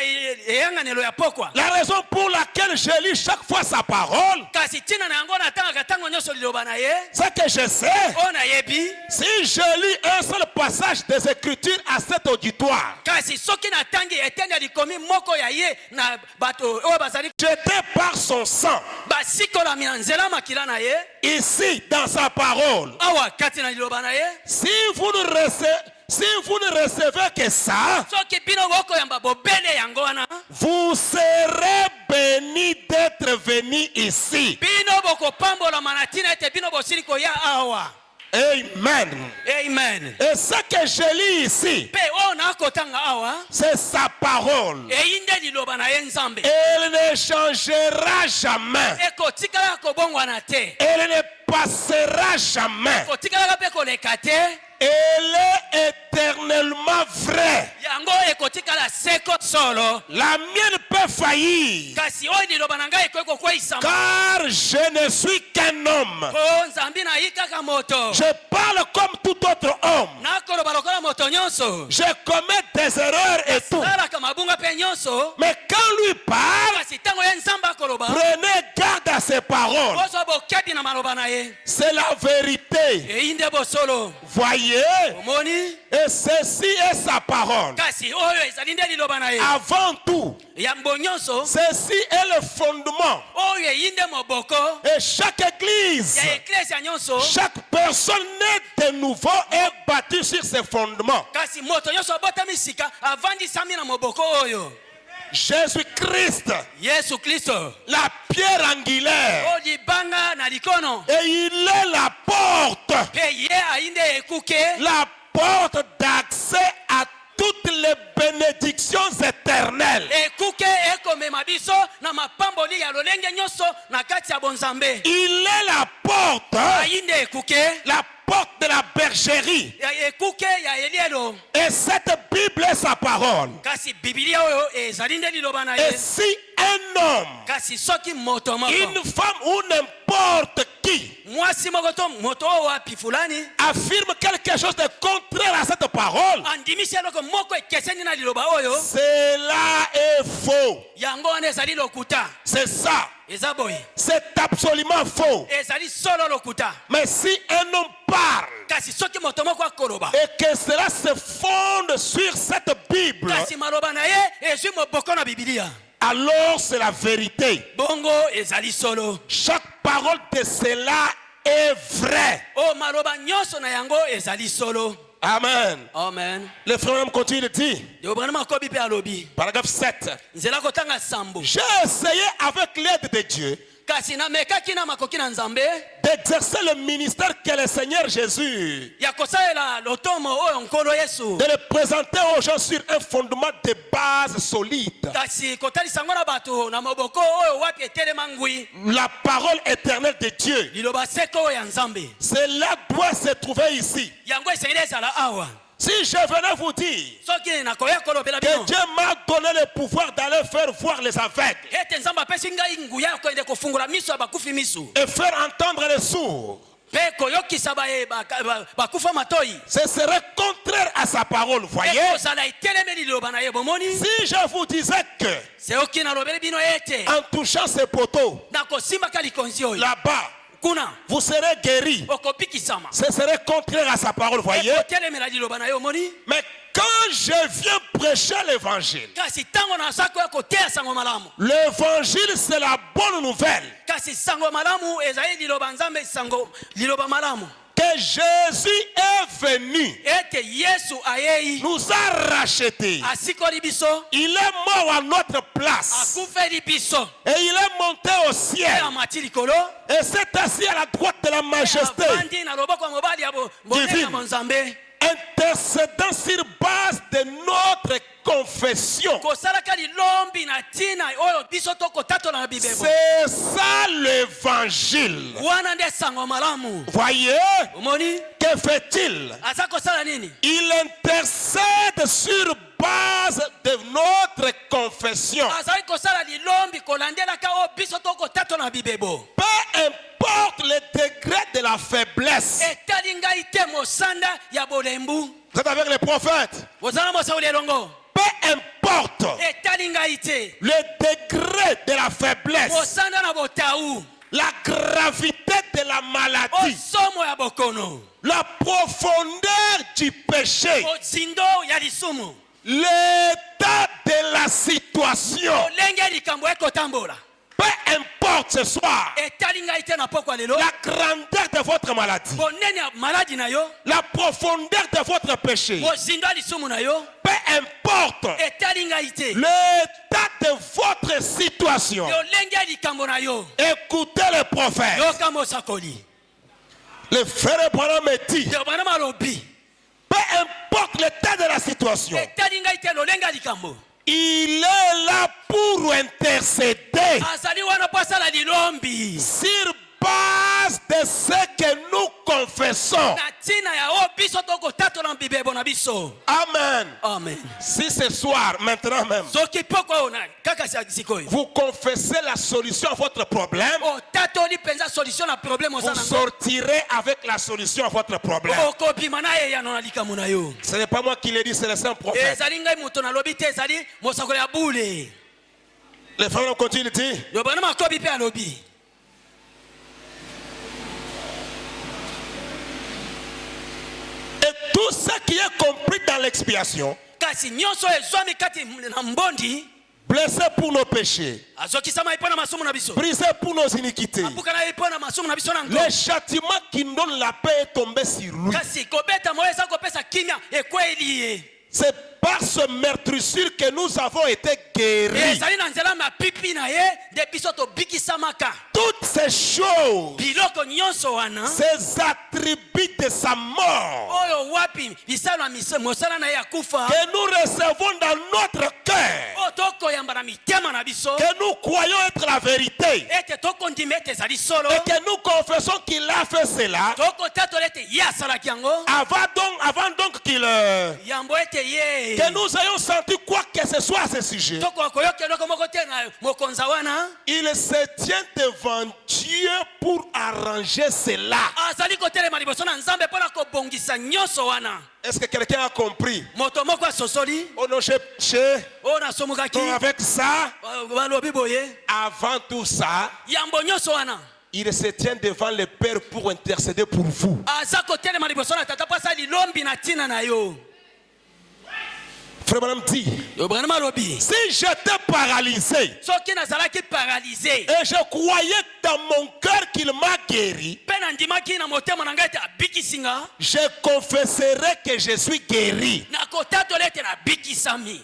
eyanganelo ya pokwa. La raison pour laquelle je lis chaque fois sa parole, Kasi ntina na yango natangaka ntango nyonso liloba na ye. c'est que je sais, Oyo nayebi. si je lis un seul passage des Écritures à cet auditoire, Kasi soki natangi etene ya likomi moko ya ye na bato oyo bazali jeté par son sang, basikolami na nzela makila na ye. ici dans sa parole, Awa kati na liloba na ye. si vous ne recevez que ça, Soki bino bokoyamba bobele yango wana. vous serez bénis d'être venus ici. Bino bokopambola na ntina ete bino bosili koya awa. Amen. Amen. Et ce que je lis ici, Pe o na kotanga awa. c'est sa parole. Eyinde liloba na ye Nzambe. Elle ne changera jamais. Ekotikala kobongwana te. Elle ne passera jamais. Ekotikala pe koleka te. Elle est éternellement vraie. Yango ekotikala seko solo. La mienne peut faillir, Kasi oyo liloba na ngai ekoki kokweyisama. car je ne suis qu'un homme. Po Nzambe na ye kaka moto. Je parle comme tout autre homme. Nakoloba lokola moto nyonso. Je commets des erreurs et tout. Salaka mabunga pe nyonso. Mais quand lui parle, Kasi ntango ye Nzambe akoloba. prenez garde à ses paroles. Bozwa bokebi na maloba na ye. C'est la vérité. Eyinde bosolo. Voyez, Omoni. et ceci est sa parole. Kasi oyo ezali nde liloba na ye. Avant tout, Yambo nyonso. ceci est le fondement. Oyo eyinde moboko. Et chaque église, Ya eklesia nyonso. chaque personne née de nouveau est bâtie sur ses fondements. Kasi moto nyonso abotami sika avandisami na moboko oyo. Jésus-Christ, Yesu Kristo. la pierre angulaire, O libanga na likono. et il est la porte, Pe ye ainde ekuke. la porte d'accès à toutes les bénédictions éternelles. Ekuke ekomema biso na mapamboli ya lolenge nyonso na kati ya bonzambe. Il est la porte, Ainde ekuke. la porte de la bergerie. Ya ekuke ya elielo. Et cette Bible est sa parole. Kasi Biblia oyo ezali nde liloba na Et ye. si un homme, Kasi soki moto moko. une femme ou n'importe qui Mwasi moko to moto oyo wapi fulani. affirme quelque chose de contraire à cette parole, Andimisi eloko moko ekeseni na liloba oyo. cela est faux. Yango wana ezali lokuta. C'est ça. Eza boye. C'est absolument faux. Ezali solo lokuta. Mais si un homme parle Kasi soki moto moko akoloba. et que cela se fonde sur cette Bible, Kasi maloba na ye ezwi moboko na Biblia. alors c'est la vérité. Bongo ezali solo. Chaque parole de cela est vraie. O maloba nyonso na yango ezali solo. Amen. Amen. Le frère même continue de dire, Yobrana makobi pe alobi. paragraphe 7. Nzela kotanga sambo. J'ai essayé avec l'aide de Dieu Kasi na mekaki na makoki na Nzambe d'exercer le ministère que le Seigneur Jésus, ya kosalela lotomo oyo nkolo Yesu. de le présenter aux gens sur un fondement de base solide. Kasi kotalisa ngo na bato na moboko oyo wapi etelema ngwi. La parole éternelle de Dieu. Liloba seko ya Nzambe. Cela doit se trouver ici. Yango esengeli ezala awa. Si je venais vous dire Soki nakoya kolobela que bino. Dieu m'a donné le pouvoir d'aller faire voir les aveugles Ete Nzambe apesi ngai nguya ya koende kofungula miso ya bakufi miso. et faire entendre les sourds, Pe koyokisa bakufa matoi. ce serait contraire à sa parole, voyez. Ekozala etelemeli liloba na ye bomoni. Si je vous disais que Seoki nalobeli bino ete. en touchant ces poteaux Nakosimbaka likonzi oyo. là-bas, Kuna. vous serez guéris, Okobikisama. ce serait contraire à sa parole, voyez. Ekotelemela liloba na ye omoni. Mais quand je viens prêcher l'évangile, Kasi tango na sako ya koteya sango malamu. l'évangile c'est la bonne nouvelle Kasi sango malamu ezali liloba Nzambe sango liloba malamu. que Jésus est venu, Ete Yesu ayei. nous a rachetés. Asikoli biso. Il est mort à notre place Akufeli biso. et il est monté au ciel Ya mati likolo. et s'est assis à la droite de la majesté, Avandi na loboko ya mobali ya bonene Divine. ya Nzambe. intercédant sur base de notre confession. Kosalaka lilombi na tina oyo biso tokotatola na bibebo. C'est ça l'évangile. Wana nde sango malamu. Voyez, Omoni. que fait-il? Asa kosala nini? Il intercède sur base de notre confession. Azali kosala lilombi kolandelaka oyo biso tokotatola na bibebo. Peu importe le degré de la faiblesse. Etali ngai te mosanda ya bolembu. Vous êtes avec les prophètes. Ozala mosauli elongo. Peu importe Etali ngai te. le degré de la faiblesse, Mosanda na botau. la gravité de la maladie, Osomo ya bokono. la profondeur du péché, Ozindo ya lisumu. l'état de la situation. Olenge likambo ekotambola. Peu importe ce soir Etali ngai te na pokwa lelo. la grandeur de votre maladie, Bonene ya maladi na yo. la profondeur de votre péché, Mozindo ya lisumu na yo. peu importe Etali ngai te. l'état de votre situation. Olenge ya likambo na yo. Écoutez le prophète. Yoka mosakoli. Le frère Branham me dit, Ndio Branham alobi. peu importe l'état de la situation, Etali ngai te lolenga likambo. il est là pour intercéder Azali wana po asala lilombi. sur base de ce que nous confessons. Na tina ya o biso tokotatola mbibebo na biso. Amen. Amen. Si ce soir, maintenant même, Soki poko ona kaka sikoyo. vous confessez la solution à votre problème, O tatoli penza solution na problème vous osana. sortirez avec la solution à votre problème. Okobima na ye ya na likambo na yo. Ce n'est pas moi qui l'ai dit, c'est le saint prophète. Ezali ngai moto na lobi te ezali mosakoli ya bule. Les frères continuent de dire, Ndio Branham akobi pe alobi. et tout ce qui est compris dans l'expiation, Kasi nyonso ezwami kati na mbondi. blessé pour nos péchés, Azokisama ipo na masumu na biso. brisé pour nos iniquités, Apuka na ipo na masumu na biso na ngo. le châtiment qui nous donne la paix est tombé sur lui. Kasi kobeta moyo eza kopesa kimia ekweli ye. C'est par ce meurtrissure que nous avons été guéris. Ezali na nzela mapipi na ye de biso tobikisamaka. Toutes ces choses, Biloko nyonso wana ces attributs de sa mort oyo wapi bisalo mise mosala na ye akufa. que nous recevons dans notre cœur, O tokoyamba na mitema na biso. que nous croyons être la vérité, Ete tokondima ete ezali solo. et que nous confessons qu'il a fait cela Tokotatola ete ye asalaki yango. avant donc qu'il Yambo ete ye. que nous ayons senti quoi que ce soit à ce sujet. Tokoyoka eloko moko te na mokonza wana. Il se tient devant Dieu pour arranger cela. Azali kotelema liboso na Nzambe mpona kobongisa nyonso wana. Est-ce que quelqu'un a compris? Moto moko asosoli. Oh non, Oyo nasomokaki. avec ça, Balobi boye. avant tout ça, Yambo nyonso wana. il se tient devant le Père pour intercéder pour vous. Aza kotelema liboso na tata po asala lilombi na ntina na yo. Frère Branham dit, Yo Branham alobi. si j'étais paralysé Soki nazalaki paralysé. et je croyais dans mon cœur qu'il m'a guéri, Mpe na ndimaki na motema na ngai ete abikisinga. je confesserai que je suis guéri. Nakotatola ete nabikisami.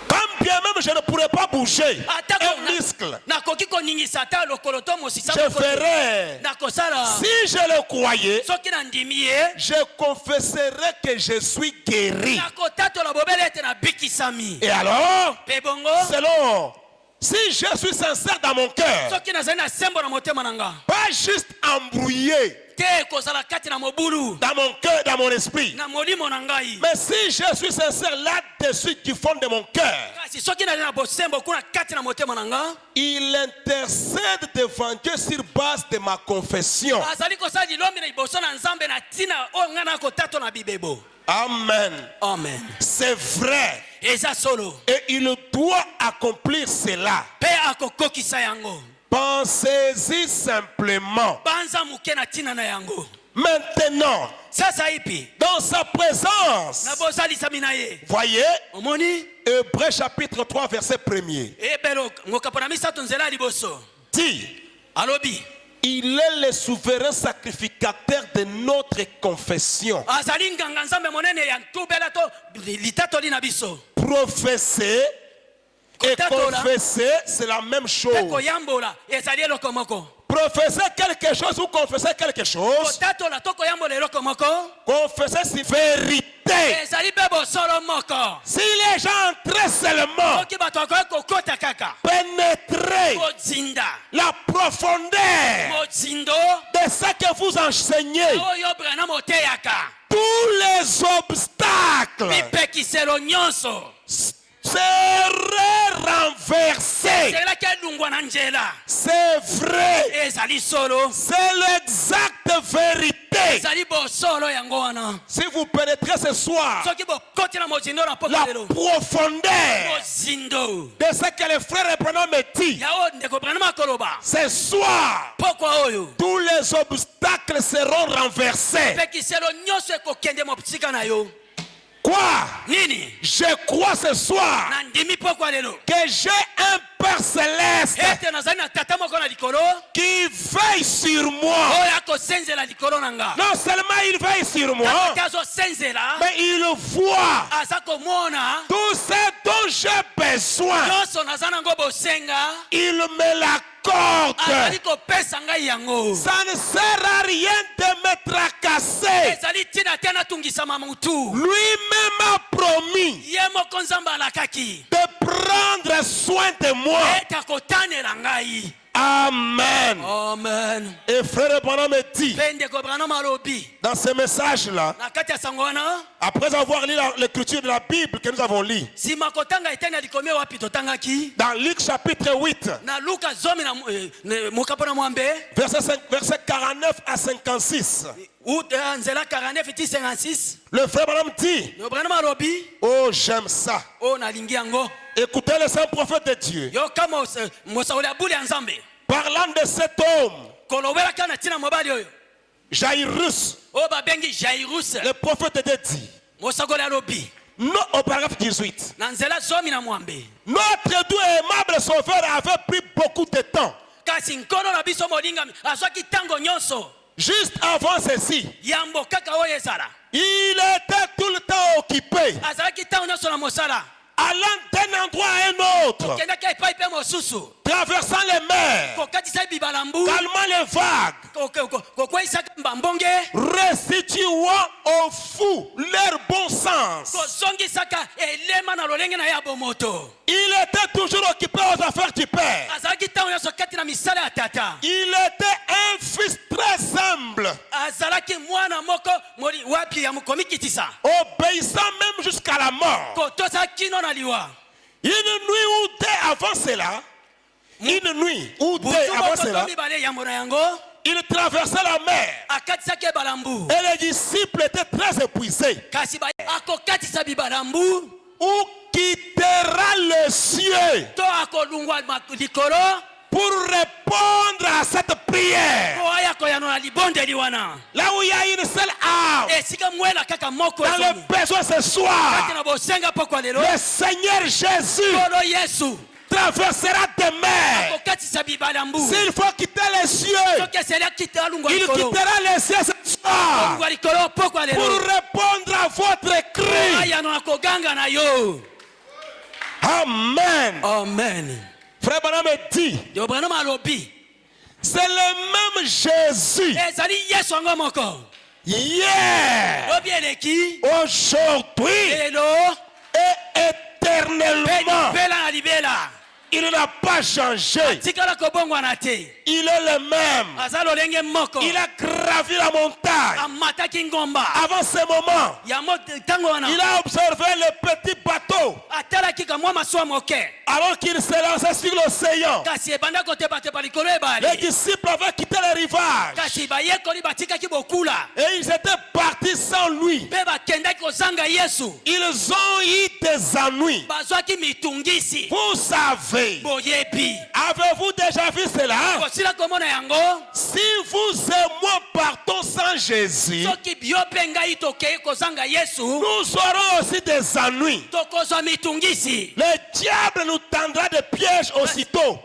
Quand bien même je ne pourrais pas bouger Atako un muscle, nakoki koningisa ata lokolo to mosisa je ferai. nakosala. Si je le croyais, Soki na ndimi ye. je confesserai que je suis guéri. Nakotatola bobele ete nabikisami. Et alors, Pe bongo. selon, si je suis sincère dans mon cœur, Soki nazali na sembo na motema na nga. pas juste embrouillé Te kozala kati na mobulu. dans mon cœur, dans mon esprit, Na molimo na ngai. mais si je suis sincère là-dessus du fond de mon cœur, Kasi soki nazali na bosembo kuna kati na motema na nga. il intercède devant Dieu sur base de ma confession. Azali kosala lilombi na liboso na Nzambe na ntina oyo ngai nakotatola na bibebo. Amen. Amen. C'est vrai. Eza solo. Et il doit accomplir cela. Pe akokokisa yango. Pensez-y simplement. Banza muke na ntina na yango. Maintenant, Sasa ipi. dans sa présence, Na bozalisami na ye. voyez, Omoni. Hébreux chapitre 3, verset 1er, Ebelo ngokapo na misato nzela ya liboso. dit, Alobi. il est le souverain sacrificateur de notre confession. Azali nganga Nzambe monene ya ntubela to litatoli na biso. Professer et Kotatola. confesser, c'est la même Pe chose. koyambola ezali eloko moko. Professer quelque chose ou confesser quelque chose, Kotatola to koyambola eloko moko. confesser c'est vérité. Ezali pe bosolo moko. Si les gens entraient seulement Soki bato bakoki kokota kaka. pénétrer Mozinda. la profondeur Mozindo. de ce que vous enseignez, Oyo Branham oteyaka. tous les obstacles Mipekiselo nyonso. seraient renversés. Ezelaki elungwa na nzela. C'est vrai. Ezali solo. C'est l'exacte vérité. Ezali bosolo yango wana. Si vous pénétrez ce soir Soki bokoti na mozindo na la poko lelo. profondeur Mozindo. de ce que le frère Branham me dit, Yao ndeko Branham akoloba. ce soir, Pokwa oyo. tous les obstacles seront renversés. Pekiselo nyonso ekokende mopsika na yo. Quoi? Nini? Je crois ce soir Na ndimi pokwa lelo. que j'ai un Père céleste Ete nazali na tata moko na likolo. qui veille sur moi. Oyo akosenzela likolo na nga. Non seulement il veille sur moi, Tata azosenzela. mais il voit Aza komona. tout ce dont j'ai besoin, nyonso naza nango bosenga il me l'accorde. azali kopesa ngai yango. Ça ne sert à rien de me tracasser. ezali ntina te natungisama mutu. Lui-même a promis ye moko nzambe alakaki de prendre soin de moi. ete akotanela ngai. Amen. Amen. Et frère Branham me dit, mpe ndeko branham alobi dans ce message-là, na kati ya sango wana après avoir lu l'écriture de la Bible que nous avons lue, nsima kotanga eteni alikomi wapi totangaki dans Luc chapitre 8, na luka zomi na mokapo na mwambe verset 49 à 56, nzela 49 ti 56 le frère Branham dit, ndeko branham alobi oh j'aime ça. oyo nalingi yango. Écoutez le saint prophète de Dieu, yoka mosakoli ya bule ya nzambe parlant de cet homme, kolobelaka na ntina mobali oyo Jairus, oyo babengi jairus. le prophète de Dieu. mosakoli alobi Non, au paragraphe 18. na nzela zomi na mwambe Notre doux et aimable sauveur avait pris beaucoup de temps. kasi nkono na biso molingami azwaki ntango nyonso Juste avant ceci, yambo kaka oyo ezala il était tout le temps occupé, azalaki ntango nyonso na mosala allant d'un endroit à un autre, kendaki epai mpe mosusu traversant les mers, kokatisa bibalambu calmant les vagues, kokweyisaka mbambonge restituant aux fous leur bon sens. kozongisaka elema na lolenge na ye ya bomoto. Il était toujours occupé aux affaires du Père. azalaki ntango nyonso kati na misala ya tata. Il était un fils très humble, azalaki mwana moko wapi ya mokomikitisa obéissant même jusqu'à la mort. kotosa kino na liwa. Une nuit ou deux avant cela, une nuit ou deux butu avant moko to cela, mibale yambo na yango il traversait la mer akatisaki ebalambu et les disciples étaient très épuisés. kasi akokatisa bibalambu Où quittera le ciel to akolungwa likolo pour répondre à cette prière? po aya koyanola libondeli wana Là où il y a une seule âme, esika mwela kaka moko dans le ezomi besoin ce kati soir, na bosenga pokwa lelo le Seigneur Jésus kolo yesu traversera des mers. akokatisa bibalambu S'il faut quitter les cieux, soki eseli akita alungwa il likolo quittera les cieux ce soir alungwa likolo pokwa pour lelo répondre à votre cri. ayanola koganga na yo. Amen. Amen. Frère Branham dit, Yo branham alobi c'est le même Jésus ezali yesu yango moko hier, lobi eleki aujourd'hui lelo et mpe éternellement. libela na libela Il n'a pas changé. tikala kobongwana te Il est le même. aza lolenge moko Il a gravi la montagne. amataki ngomba Avant ce moment, yango ntango wana il a observé le petit bateau atalaki kamwa masuwa moke alors qu'il se lançait sur l'océan. kasi ebanda kotepatepa likolo Les ebale disciples avaient quitté le rivage kasi bayekoli batikaki bokula et ils étaient partis sans lui. mpe bakendaki kozanga yesu Ils ont eu des ennuis. bazwaki mitungisi Vous savez, boyebi avez-vous déjà vu cela? kosila komona yango Si vous et moi partons sans Jésus, soki bio mpe ngai tokei kozanga yesu nous aurons aussi des ennuis. tokozwa mitungisi. Le diable nous tendra des pièges aussitôt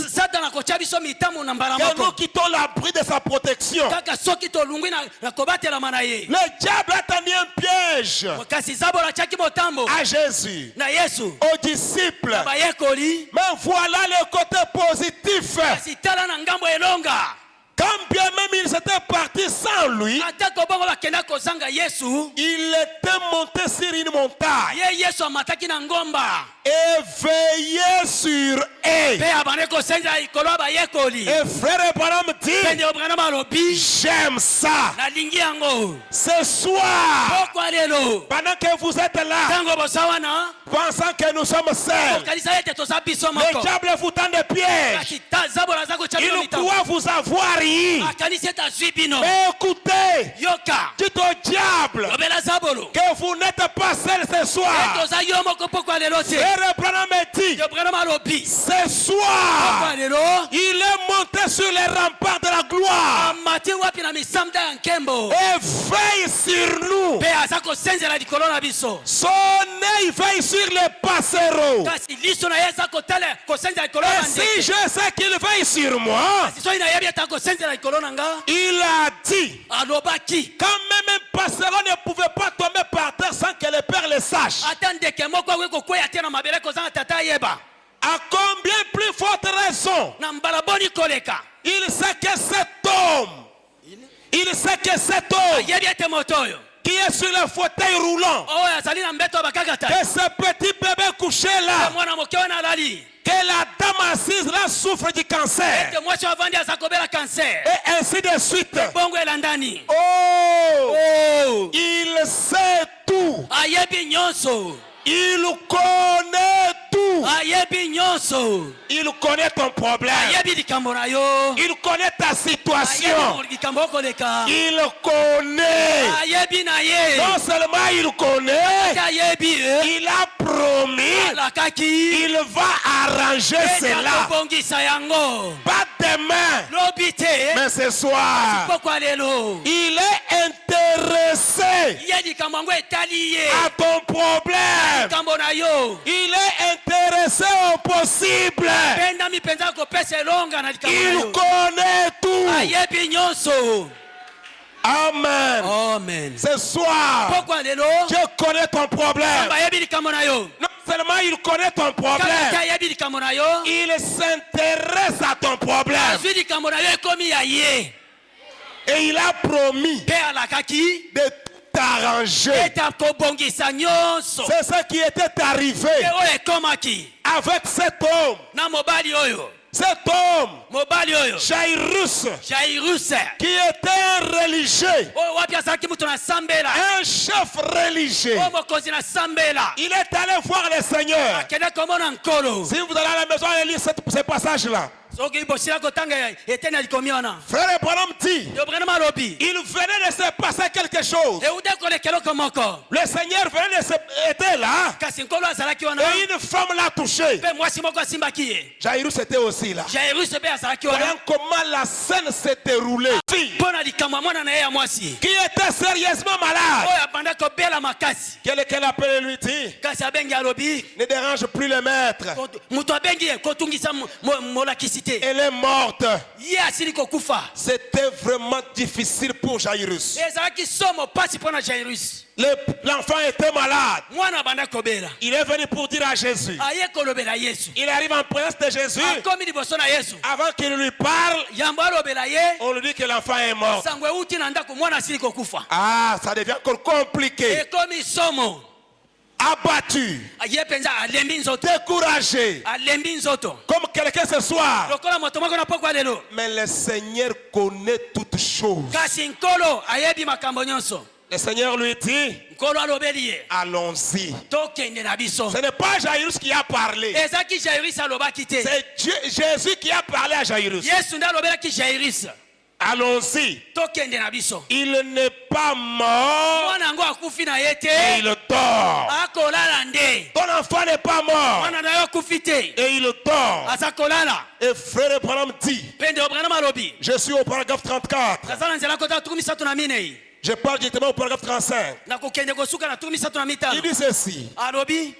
satana kotia biso mitambo na mbala que nous moko quittons l'abri de sa protection. kaka soki tolungwi na kobatelama na ye. Le diable a tendu un piège kasi zabolo atiaki motambo à Jésus, na yesu aux disciples. na bayekoli Mais voilà le côté positif. kasi tala na ngambo elonga Quand bien même ils étaient partis sans lui, atako bongo bakenda kozanga yesu il était monté sur une montagne ye yesu amataki na ngomba et veillait sur eux. mpe abande kosenza likolo ya bayekoli Et frère Branham mpe dit, nde obranama alobi j'aime ça. nalingi yango Ce soir, pokwa lelo pendant que vous êtes là, ntango bosa wana pensant que nous sommes seuls, kokanisa ete toza biso le moko diable vous tend des pièges. kasi zabolo aza kotia bino Il mitambo croit vous avoir eu. akanisi ete azwi bino Mais écoutez, yoka dites au diable lobela zabolo que vous n'êtes pas seul ce soir. toza yo moko pokwa lelo te Frère Branham dit, yo branama alobi ce soir, pokwa lelo il est monter sur les remparts de la gloire amati wapi na misamda ya nkembo et veille sur nous. mpe aza kosenzela likolo na biso Son œil veille sur les passereaux. kasi liso na ye eza kotala kosenzela likolo Et na si bandeke je sais qu'il veille sur moi, kasi soki nayebi ata kosenzela likolo na nga il a dit, alobaki quand même un passereau ne pouvait pas tomber par terre sans que le Père le sache. ata ndeke moko akoki kokweya te na mabele kozanga tata ayeba À combien plus forte raison, na mbala boni koleka il sait que cet homme ayebi ete moto oyo qui est sur le fauteuil roulant, oyo azali na mbeto bakakata que ce petit bébé couché là, mwana moke oyo nalali que la dame assise là souffre du cancer, ete mwasi avandi aza kobela kanser et ainsi de suite. bongo elandani Oh, il sait tout, ayebi nyonso il connaît tout, ayebi nyonso il connaît ton problème, ayebi likambo na yo il connaît ta situation, ayebi likambo okoleka il connaît. ayebi na ye Non seulement il connaît, ate ayebi il a promis, alakaki il va arranger ete cela. akobongisa yango Pas demain, lobi te mais ce soir. pokwa lelo Il est intéressé ye likambo yango etali ye à ton problème. likambo na yo Il est intéressé au possible. pendami mpenza kopesa elonga na likambo na Il yo connaît tout. ayebi nyonso Amen. amen Ce soir, pokwa lelo je connais ton problème. ayebi likambo na yo Non seulement il connaît ton kaka te problème, ayebi likambo na yo il s'intéresse à ton problème. azwi likambo na yo ekomi ya ye Et il a promis mpe alakaki de tout arranger. ete akobongisa nyonso C'est ce qui était arrivé mpe oyo ekomaki avec cet homme. na mobali oyo Cet homme, mobali oyo Jairus, jairus qui était un religieux, oyo wapi azalaki mutu na sambela un chef religieux. oyo mokonzi na sambela Il est allé voir le Seigneur. akende komona nkolo Si vous allez à la maison et lire ce passage-là, soki bosila kotanga eteni ya likomi wana Frère Branham dit, yo vraiment alobi il venait de se passer quelque chose. eude koleka eloko moko Le Seigneur venait de se... était là kasi nkolo azalaki wana et une femme l'a touché. mpe mwasi moko asimbaki ye Jairus était aussi là. jairus mpe azalaki wana Voyons comment la scène s'est déroulée. Fille mpo na likambo ya mwana na ye ya mwasi qui était sérieusement malade. oyo abanda kobela makasi Quelqu'un appelle lui dit, kasi abengi alobi ne dérange plus le maître. moto abengi ye kotungisa molakisi te Elle est morte. ye asili kokufa C'était vraiment difficile pour Jairus. ezalaki somo pasi mpo na jairus L'enfant était malade. mwana abanda kobela Il est venu pour dire à Jésus. aye kolobela yesu Il arrive en présence de Jésus. akomi liboso na yesu Avant qu'il lui parle, yambo alobela ye on lui dit que l'enfant est mort. sango euti na ndako mwana asili kokufa Ah, ça devient encore compliqué. ekomi somo Abattu, ye mpenza alembi nzoto découragé, alembi nzoto comme quelqu'un ce soir. lokola moto moko na pokwa lelo Mais le Seigneur connaît toutes choses. kasi nkolo ayebi makambo nyonso Le Seigneur lui dit, nkolo alobeli ye allons-y. tokende na biso Ce n'est pas Jairus qui a parlé. ezalaki jairus alobaki te C'est Jésus qui a parlé à Jairus. yesu nde alobelaki jairus Allons-y. tokende na biso Il n'est pas mort, mwana yango akufi na ye te et il dort. akolala nde Ton enfant n'est pas mort, mwana na yo akufi te et il dort. aza kolala Et frère Branham dit, mpe nde obranam alobi je suis au paragraphe 34. naza na nzela kota tuku misato na minei Je parle directement au paragraphe 35. nakokende kosuka na tuku misato na Il mitano dit ceci. alobi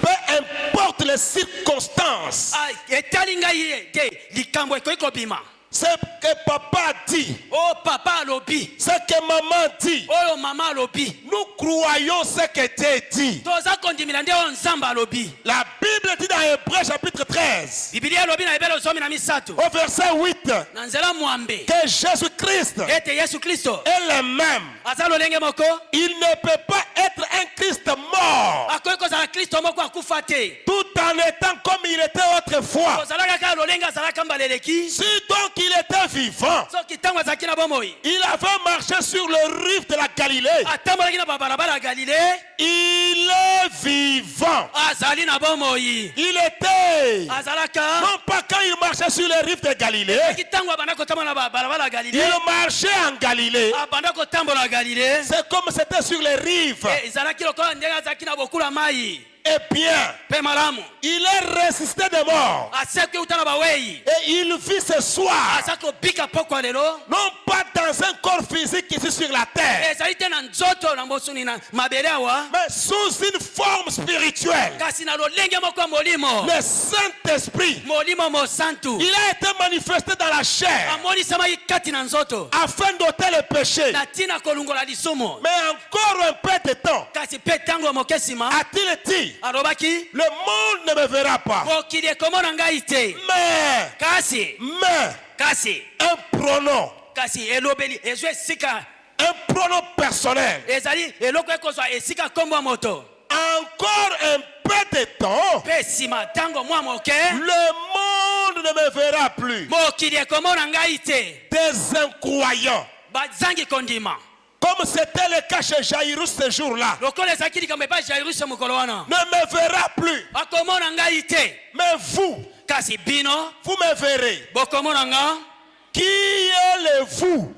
Peu importe les circonstances, etali ngai ye te likambo ekoki kobima ce que papa dit, o papa alobi ce que maman dit, oyo mama alobi nous croyons ce que Dieu dit. toza kondimila nde oyo nzambe alobi La Bible dit dans Hébreux chapitre 13, bibilia alobi na ebele zomi na misato au verset 8, na nzela mwambe que Jésus-Christ ete yesu kristo est le même. aza lolenge moko Il ne peut pas être un Christ mort, akoki kozala kristo moko akufa te tout en étant comme il était autrefois. kozala kaka lolenge azalaka mbala eleki Si donc il était vivant, soki ntango azalaki na bomoi il avait marché sur le rive de la Galilée. atambolaki na babalabala ya galile Il est vivant. azali na bomoi Il était, azalaka non pas quand il marchait sur les rives de Galilée, soki ntango abanda kotambola na babalabala ya galile il marchait en Galilée. abanda kotambola ya galile C'est comme c'était sur les rives. ezalaki lokola ndenge azalaki na bokula mai Eh bien, mpe malamu il est ressuscité de mort. aseki euta na bawei Et il vit ce soir, aza kobika pokwa lelo non pas dans un corps physique ici sur la terre, ezali te na nzoto na mosuni na mabele awa mais sous une forme spirituelle. kasi na lolenge moko ya molimo Le Saint-Esprit, molimo mosantu il a été manifesté dans la chair amonisamaki kati na nzoto afin d'ôter le péché. na ntina kolungola lisumu Mais encore un peu de temps, kasi mpe ntango moke nsima a-t-il dit, alobaki le monde ne me verra pas. mokili ekomona ngai te Mais kasi un pronom, kasi elobeli ezwa esika un pronom personnel. ezali eloko ekozwa esika nkombo ya moto Encore un peu de temps, mpe nsima ntango mwa moke le monde ne me verra plus. mokili ekomona ngai te Des incroyants. bazangi kondima Comme c'était le cas chez Jairus ce jour-là, lokola ezalaki likambo epa jairus mokolo wana ne me verra plus. akomona ngai te Mais vous, kasi bino vous me verrez. bokomona nga Qui est le vous?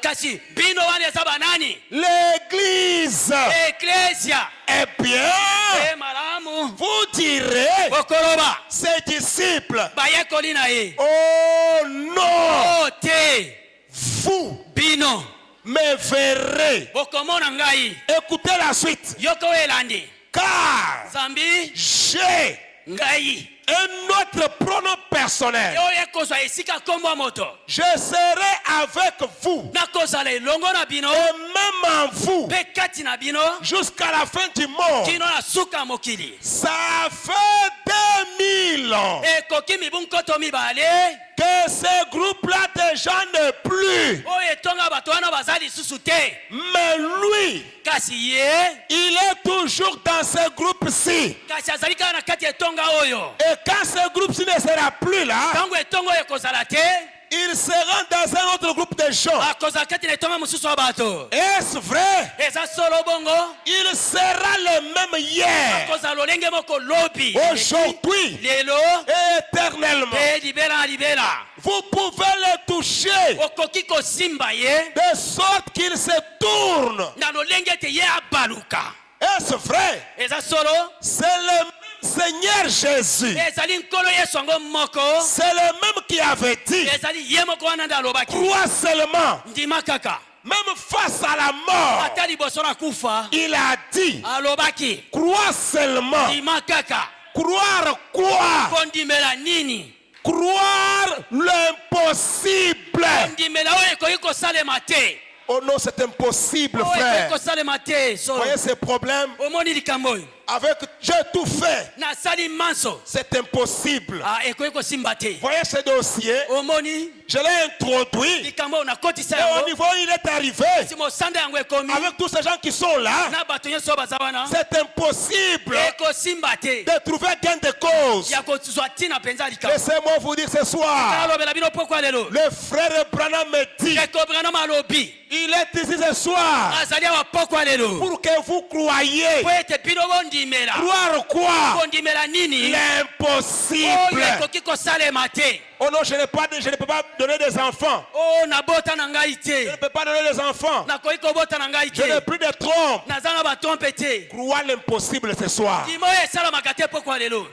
kasi bino wana eza banani L'église. eklesia Eh bien, e malamu vous direz, bokoloba ses disciples, bayekoli na ye oh non, o te vous bino me verrez. bokomona ngai Écoutez la suite. yoko elandi Car zambi j'ai ngai un autre pronom personnel. oyo ekozwa esika nkombo ya moto Je serai avec vous nakozala elongo na bino et même en vous mpe kati na bino jusqu'à la fin du monde. kino na suka ya mokili Ça fait 2000 ans ekoki mibu nkoto mibale que ce groupe-là de gens n'est plus. oyo etonga bato wana baza lisusu te Mais lui, kasi ye il est toujours dans ce groupe-ci. kasi azali kaka na kati ya etonga oyo Et quand ce groupe-ci ne sera plus là, ntango etonga oyo ekozala te il sera dans un autre groupe de gens. akozala kati na etonga mosusu ya bato Est-ce vrai? eza solo bongo Il sera le même hier, akozala lolenge moko lobi aujourd'hui lelo et éternellement. mpe libela na libela Vous pouvez le toucher okoki kosimba ye de sorte qu'il se tourne. na lolenge ete ye abaluka Est-ce vrai? eza solo C'est le même Seigneur Jésus. ezali nkolo yesu yango moko C'est le même qui avait dit, ezali ye moko wana nde alobaki crois seulement, ndima kaka même face à la mort, ata liboso na kufa il a dit, alobaki crois seulement. ndima kaka Croire quoi? kondimela nini Croire l'impossible. kondimela oyo ekoki kosalema te Oh non, c'est impossible, oyo ekoki frère. kosalema te solo Voyez ces problèmes? omoni likambo oyo Avec j'ai tout fait. nasali manso C'est impossible. ekoki kosimba te Voyez ce dossier? omoni Je l'ai introduit. likambo oyo nakotisa Et au yango niveau où il est arrivé, si mosanda yango ekomi avec tous ces gens qui sont là, na bato nyonso oyo baza wana c'est impossible ekosimba te de trouver gain de cause. ya kozwa ntina mpenza ya likambo Laissez-moi vous dire ce soir, alobela bino pokwa lelo le frère Branham me dit, ekobranam alobi il est ici ce soir azali awa pokwa lelo pour que vous croyiez. po ete bino bondimela Croire quoi? kondimela nini L'impossible. oyo ekoki kosalema te Oh non, je ne peux pas donner des enfants. o nabota na ngai Je ne te peux pas donner des enfants. nakoki kobota na ngai Je n'ai te plus de trompe. naza na batompe te Croire l'impossible ce soir. ndima oyo esalamaka te pokwa lelo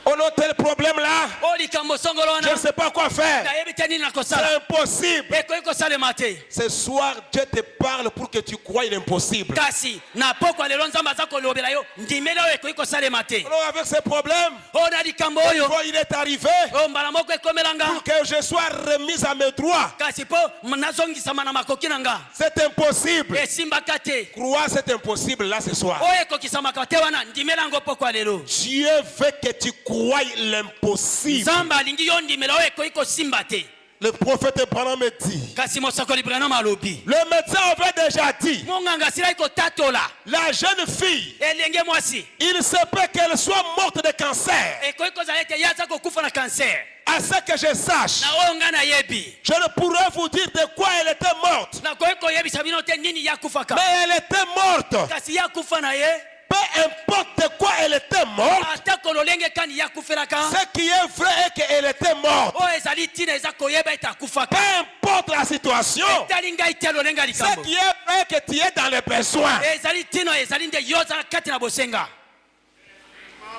On a tel problème là. o likambo songolo Je ne wana sais pas quoi faire. nayebi te nini C'est nakosala impossible. ekoki kosalema te Ce soir, Dieu te parle pour que tu croies l'impossible. kasi na pokwa lelo nzambe aza kolobela yo ndimeli oyo ekoki kosalema te Alors avec ces problèmes, o na likambo oyo quand il est arrivé, o mbala moko ekomelanga pour que je sois remis à mes droits, kasi mpo nazongisama na makoki na nga c'est impossible. esimbaka te Croire c'est impossible là ce soir. oyo ekokisamaka te wana ndimela yango pokwa lelo Dieu veut que tu croies l'impossible. nzambe alingi yo ndimela oyo ekoki kosimba te Le prophète Branham me dit, kasi mosakoli branam alobi le médecin avait déjà dit, monganga asilaki kotatola la jeune fille, elenge mwasi il se peut qu'elle soit morte de cancer. ekoki kozala ete ye aza kokufa na kanser À ce que je sache, na oyo ngai nayebi je ne pourrais vous dire de quoi elle était morte. nakoki koyebisa bino te nini ye akufaka Mais elle était morte. kasi ye akufa na ye Peu importe de quoi elle était morte, atako lolenge kani ye akufelaka ce qui est vrai est qu'elle était morte. oyo ezali ntina eza koyeba ete akufaka Peu importe la situation, etali ngai te lolenge ya ce likambo qui est vrai est que tu es dans les besoins. ezali ntina ezali nde yo ozala kati na bosenga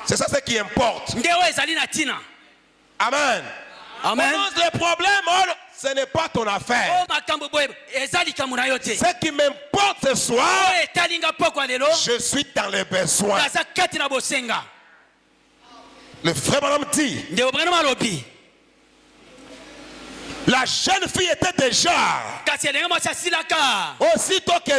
C'est ça ce qui importe. nde oyo ezali na ntina. Amen. Amen. Le problème, ce n'est pas ton affaire. o makambo boye eza likambo na yo te. Ce qui m'importe ce soir, oyo etali nga pokwa lelo je suis dans les besoins. naza kati na bosenga. Le frère Branham dit, nde obranama alobi la jeune fille était déjà, kasi elenge mwasi asilaka aussitôt que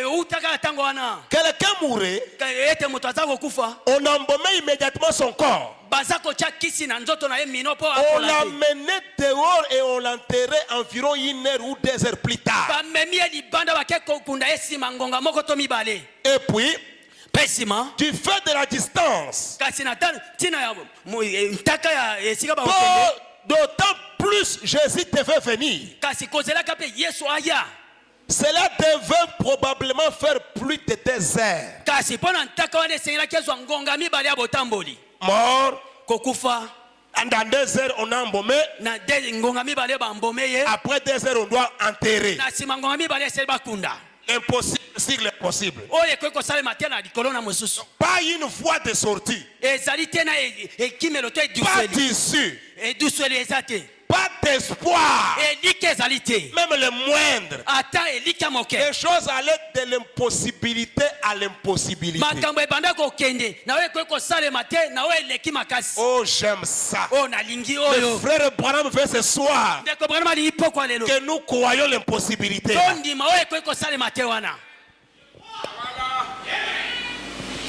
eutaka na ntango wana quelqu'un mourait, ete moto aza kokufa on embaumait immédiatement son corps. baza kotya kisi na nzoto na ye mino mpo On apola te. l'amenait dehors et on l'enterrait environ 1 heure ou 2 heures plus tard. bamemi ye libanda bake kokunda ye nsima ngonga moko to mibale. Et puis, mpe nsima du fait de la distance, kasi na ntina ya ntaka ya esika bakokende d'autant plus Jésus devait venir. kasi kozelaka mpe yesu aya Cela devait probablement faire plus de 2 heures. kasi mpo na ntaka wana esengelaki ezwa ngonga mibale ya botamboli Mort, kokufa dans 2 heures on a embaumé. na ngonga mibale bambome ye Après 2 heures on doit enterrer. na nsima ngonga mibale eseli bakunda Impossible, sur l'impossible. oyo ekoki kosalema te na likolo na mosusu Pas une voie de sortie. ezali te na ekimelo to Pas d'issue. edusweli eza te Pas d'espoir. elika ezali te Même le moindre. ata elika moke Les choses allaient de l'impossibilité à l'impossibilité. makambo ebanda kokende na oyo ekoki kosalema te na oyo eleki makasi Oh, j'aime ça. oyo nalingi Le oyo frère Branham veut ce soir ndeko branama alingi pokwa lelo que nous croyons l'impossibilité. tondima oyo ekoki kosalema te wana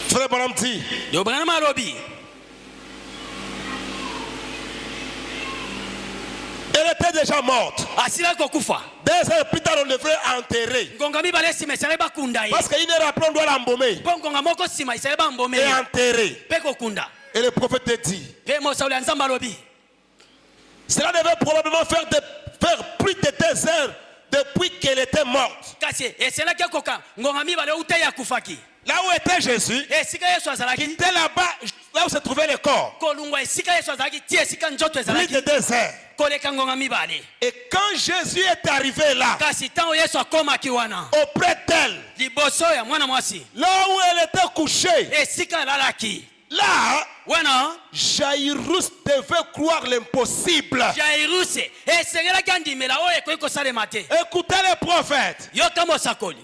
Frère Branham dit, yo branama alobi elle était déjà morte. asilaki kokufa 2 heures plus tard, on devrait enterrer. ngonga mibale nsima esali bakunda ye Parce qu'une heure après, on doit l'embaumer mpo ngonga moko nsima esali bambome et ye enterrer. mpe kokunda Et le prophète dit, mpe mosaoli ya nzambe alobi cela devait probablement faire plus de 2 heures depuis qu'elle était morte. kasi eselaki ekoka ngonga mibale outa ye akufaki Là où était Jésus, esika yesu qui azalaki était là-bas, là où se trouvait le corps, kolungwa esika yesu azalaki ti esika nzoto plus ezalaki de 2 heures. koleka ngonga mibale Et quand Jésus est arrivé là, kasi ntango yesu akomaki wana auprès d'elle, liboso ya mwana mwasi là où elle était couchée, esika alalaki là, wana Jairus devait croire l'impossible. jairuse esengelaki andimela oyo ekoki kosalema te Écoutez les prophètes. yoka mosakoli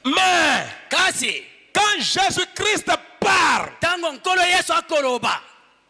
Mais kasi quand Jésus-Christ parle, ntango nkolo yesu akoloba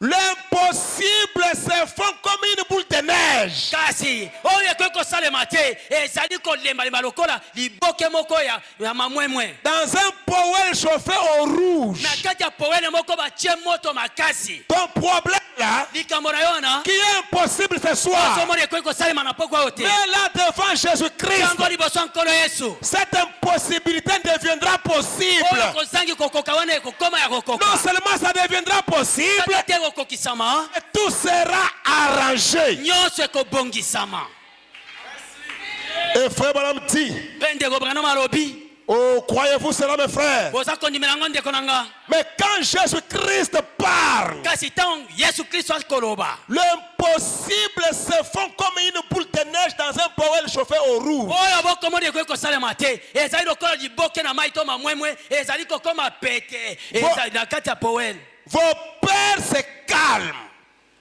l'impossible se fond comme une boule de neige. kasi oyo ekoki kosalema te ezali kolembalema lokola liboke moko ya mamwemwe Dans un poêle chauffé au rouge. na kati ya powele moko batie moto makasi Ton problème là, likambo na yo wana qui est impossible ce soir, ozomona ekoki kosalema na poko oyo te mais là devant Jésus-Christ, ntango liboso ya nkolo yesu cette impossibilité deviendra possible. oyo kozangi kokoka wana ekokoma ya kokoka Non seulement ça deviendra possible, kaka te ekokokisama mais tout sera arrangé. nyonso ekobongisama Et frère Branham dit, mpe ndeko branama alobi oh, croyez-vous cela mes frères? boza kondimela ngo ndeko na nga Mais quand Jésus-Christ parle, kasi ntango yesu kristo akoloba l'impossible se fond comme une boule de neige dans un poêle chauffé au rouge. oyo bokomoni ekoki kosalema te ezali lokola liboke na mai to mamwemwe ezali kokoma pete ezali na kati ya powele Vos pères se calment.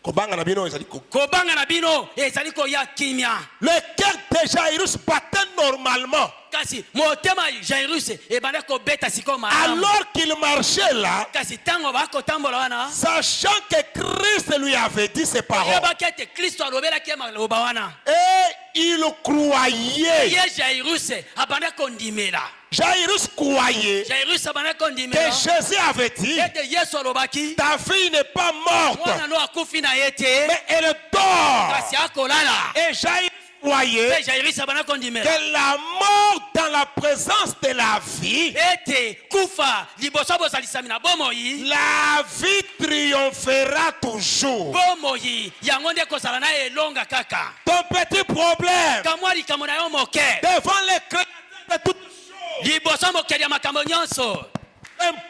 Kobanga na bino ezali ko- kobanga na bino ezali koya kimia Le cœur de Jairus battait normalement. kasi motema jairus ebanda kobeta sikoyo malamu Alors qu'il marchait là, kasi ntango bakotambola wana sachant que Christ lui avait dit ces paroles. oyebaki ete kristo alobelaki ye maloba wana Et il croyait. ye jairus abanda kondimela Jairus croyait jairus abanda que kondimela Jésus avait dit, ete yesu alobaki ta fille n'est pas morte, mwana no akufi na ye te mais elle dort. kasi akolala Et Jairus croyait mpe jairus abanda kondimela que la mort dans la présence de la vie, ete kufa liboso ya bozalisami na bomoi la vie triomphera toujours. bomoi yango nde kozala na elonga kaka Ton petit problème kamwa likambo na yo moke devant les créateurs de toutes choses, liboso ya mokeli ya makambo nyonso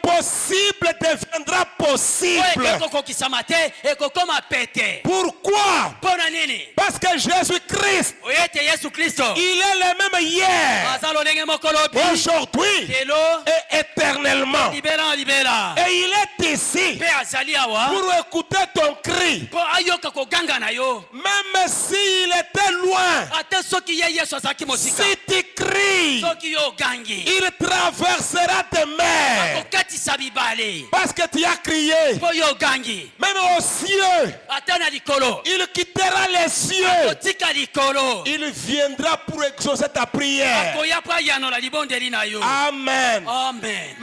impossible deviendra oyo possible. ekokokisama te ekokoma pete Pourquoi? mpo na nini Parce que Jésus-Christ, oyo ete yesu kristo il est le même hier, aza lolenge moko lobi aujourd'hui lelo et éternellement. éternellement. libela libela Et il est ici mpe azali awa pour écouter ton cri. mpo ayoka koganga na yo Même s'il était loin, ate soki ye yesu azalaki mosika si tu cries, soki yo ogangi il traversera tes mers. akokatisa bibale Parce que tu as crié. mpo yo ogangi Même aux cieux, ata na likolo il quittera les cieux. kotika likolo Il viendra pour exaucer ta prière. akoya mpo ayanola libondeli na yo Amen. amen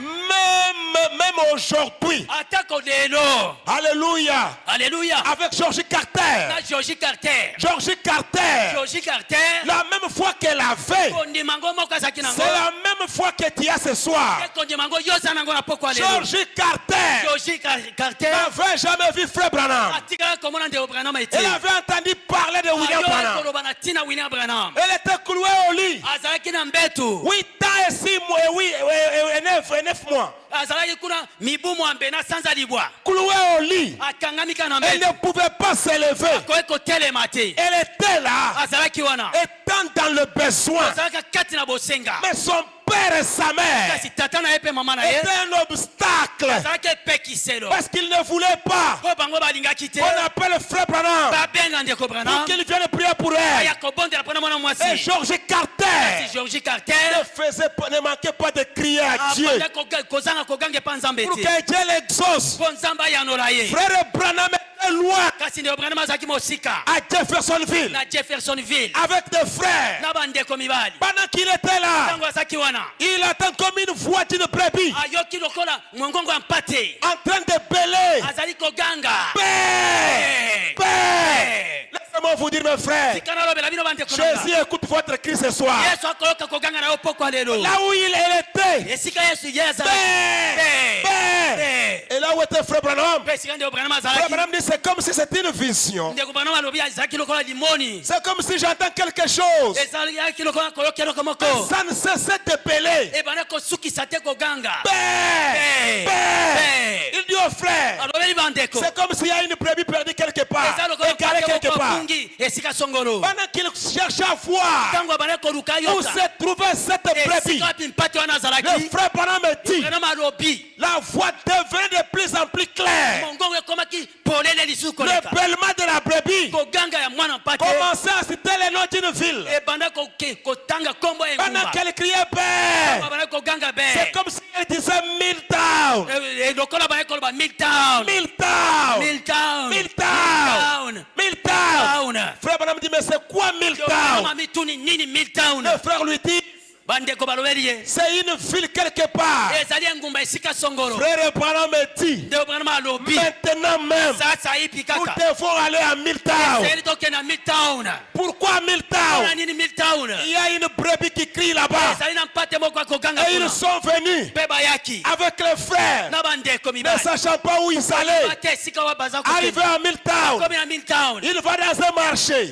Même aujourd'hui. atako lelo Alléluia. alleluya Avec Georgie Carter. na georgi carter Georgie Carter. georgi carter La même foi qu'elle avait. kondima ngo moko azalaki nango C'est la même foi que tu as ce soir. te kondima ngo yo oza nango na poko ya lelo Georgie Carter georgi carter n'avait jamais vu Frère Branham. atikala komona ndeko branham ete Elle avait entendu parler de William ayo Branham. ekoloba na ntina william branham Elle était clouée au lit. azalaki na mbetu 8 ans et 6 mois, et 9 mois. azalaki kuna mibu mwambe na sanza libwa Clouée au lit. akangami kaka na Elle mbetu ne pouvait pas se lever. akoki kotelema te Elle était là, azalaki wana étant dans le besoin. azalaka kati na bosenga Mais son père et sa mère kasi tata na ye mpe mama na ye étaient un obstacle. azalaki epekiselo Parce qu'il ne voulait pas mpo bango balingaki te qu'on appelle Frère Branham babenga ndeko pour branham qu'il vienne prier pour elle. aya kobondela mpona mwana Et mwasi Georges Carter georgi carter ne manquait pas de crier à Dieu abanda kozanga koganga epa nzambe pour te que Dieu l'exauce. mpo nzambe ayanola ye Frère Branham était loin kasi ndeko branham azalaki mosika à Jeffersonville na jeffersonville avec des frères. na bandeko mibali Pendant qu'il était là, ntango azalaki wana il attend comme une voix d'une brebis ayoki lokola mongongo ya mpate en train de bêler. azali koganga Père, Père. Laissez-moi vous dire, mes frères, tika nalobela bino bandeko na Jésus nga. écoute votre cri ce soir. yesu akoyoka koganga na yo poko ya lelo Là où elle était, esika yesu ye azalaki Père, Père. Et là où était Frère Branham, mpe esika ndeko branham Frère azalaki Branham dit c'est comme si c'était une vision. ndeko branham alobi azalaki lokola limoni C'est comme si j'entends quelque chose. ezalaki lokola koyoki eloko moko Ça ne cessait de bêler. ebanda kosukisa te koganga Père, Père, Père. Père. Il dit au frère, alobeli bandeko c'est comme s'il y a une brebis perdue quelque part, eza lokola égarée mpate quelque moko part. afungi esika songolo Pendant qu'il cherchait à voir ntango abanda koluka où yoka se trouvait cette brebis, esika wapi mpate wana le azalaki frère Branham dit, branham alobi la voix devenait de plus en plus claire. mongongo ekomaki polele lisusu Le koleka bêlement de la brebis koganga ya mwana mpate commençait à citer le nom d'une ville. ebanda kotanga nkombo ya Pendant engumba qu'elle criait Père, abanda koganga c'est be comme si elle disait Milltown, lokola banda koloba milltown Milltown, milltown Milltown, Milltown. Frère Branham dit, mais c'est quoi Milltown? mituni nini milltown Le frère lui dit, bandeko balobeli ye c'est une ville quelque part. ezali engumba esika songolo Frère Branham dit, ndeko branham alobi maintenant même, sasa ipi nous kaka devons aller à Milltown. eseli tokenda milltown Pourquoi Milltown? mpona nini milltown Il y a une brebis qui crie là-bas. ezali na mpate moko akoganga Et ils kuna sont venus mpe bayaki avec les frères, na bandeko ne mibali sachant pas où ils allaient. bate esika wa baza Arrivé à Milltown, bakomi na milltown il va dans un marché.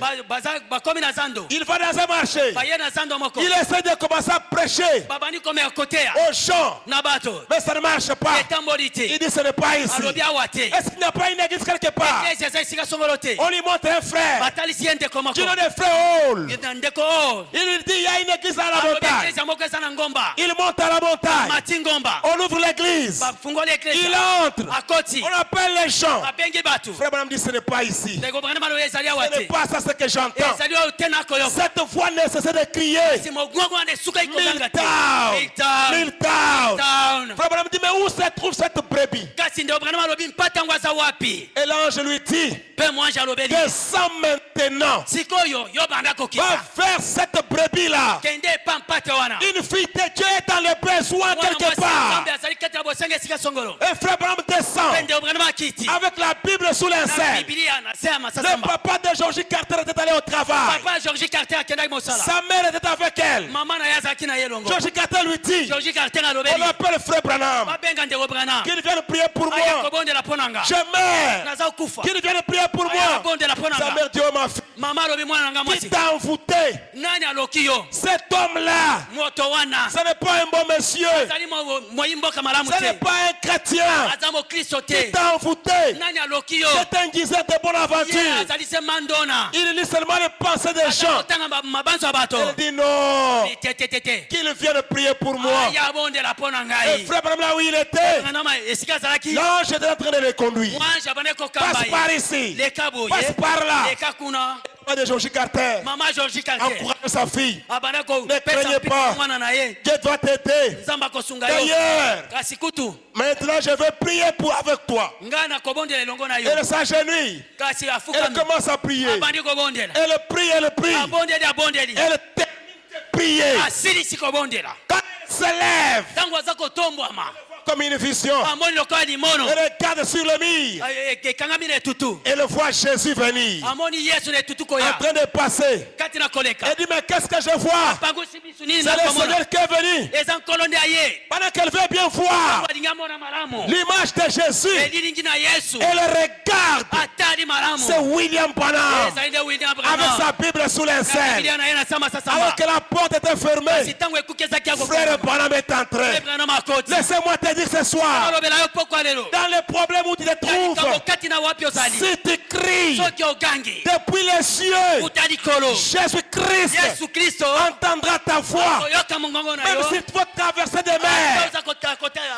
bakomi na zando Il va dans un marché. baye na zando moko Il essaie de commencer à prêcher babandi komeka koteya aux gens. na bato Mais ça ne marche pas. etamboli te Il dit ce n'est pas ici. alobi awa te Est-ce qu'il n'y a pas une église quelque part? eglise eza esika songolo te On lui montre un frère. batalisi ye ndeko moko Tu n'as des frères Hall. na ndeko o Il lui dit il y a une église à la alobi montagne. eglise moko eza na ngomba Il monte à la montagne. mati ngomba On ouvre l'église. bafungoli Il eglise entre. akoti On appelle les gens. babengi bato Frère Branham dit ce n'est pas ici. ndeko branham alobi ezali awa Ce n'est te pas ça ce que j'entends. ezali oyo te nakoyoka Cette voix ne cesse de crier. si mogongo wana esuka ikoganga te Milltown. Milltown. Milltown. Frère Branham dit mais où se trouve cette brebis? kasi ndeko branam alobi mpate yango aza wapi Et l'ange lui dit mpe mwange alobeli descends maintenant. sikoyo yo banda Va kokita vers cette brebis là. kende epa mpate wana Une fille de Dieu est dans le besoin mwana quelque mwasi ya part. nzambe azali kati ya bosenga esika songolo Et frère Branham descend mpe ndeko branam akiti avec la Bible sous na l'aisselle. bibilia na se ya Le masasamba papa de Georgie Carter était allé au travail. papa georgi carter akendaki mosala Sa mère était avec elle. mama na ye azalaki na ye longo Georgie Carter lui dit georgi carter on alobeli appelle frère Branham babenga ndeko branam qu'il vienne prier pour aya moi. kobondela mpo na nga Je meurs. naza kokufa Qu'il vienne prier pour aya moi. kobondela mpo na Sa nga mère dit oh ma fille, mama alobi mwana nanga qui mwasi t'a envoûté. nani aloki yo Cet homme-là, moto wana ce n'est pas un bon monsieur. azali moyi mboka malamu Ce n'est te pas un chrétien aza mokristo qui te t'a envoûté. nani aloki yo C'est un guiseur de bonne ye aventure. azali se mandona Il lit seulement les pensées des gens. otanga mabanzo ya bato Il dit non, tetetete qu'il vienne prier pour moi. aya abondela mpo na Et ngai frère, Branham, là où il était, nganama esika azalaki l'ange était en train de le conduire. mwanje abane kokamba Passe par ici, leka boye passe par là. leka kuna Pas de Georgie Carter. mama georgi kante Encourage sa fille. abane Ne craignez kopesa pas. mwana na ye Dieu doit t'aider. nzambe akosunga yo D'ailleurs, kasi kutu maintenant je vais prier avec toi. ngai nakobondela elongo na yo Elle s'agenouille. kasi Elle afukami commence à prier. abandi kobondela Elle prie, elle prie. abondeli abondeli Elle termine de prier. asilisi kobondela Quand elle se lève, ntango aza kotombwama comme une vision, amoni lokola limono elle regarde sur le mur. ekangami na etutu Elle voit Jésus venir. amoni yesu na etutu En koya train de passer. kati na koleka Elle dit, mais qu'est-ce que je vois? pangusi biso nini C'est le nakomona Seigneur qui est venu. eza nkolo nde aye Pendant qu'elle veut bien voir alingi amona malamu l'image de Jésus, elilingi na yesu elle regarde. atali malamu C'est William Branham ezali nde william avec branham sa Bible sous l'insert. bilia na ye na sama Alors sasama que la porte était kasi fermée, ntango ekuki ezaki frère Branham est entré. branham akoti Laissez-moi te dire ce soir, alobela yo pokwa lelo dans les problèmes où tu te trouves, likambo kati na wapi ozali si tu cries soki ogangi depuis les cieux, uta likolo Jésus-Christ yesu kristo entendra ta voix. oyoka mongongo na Même yo s'il faut traverser des mers, oza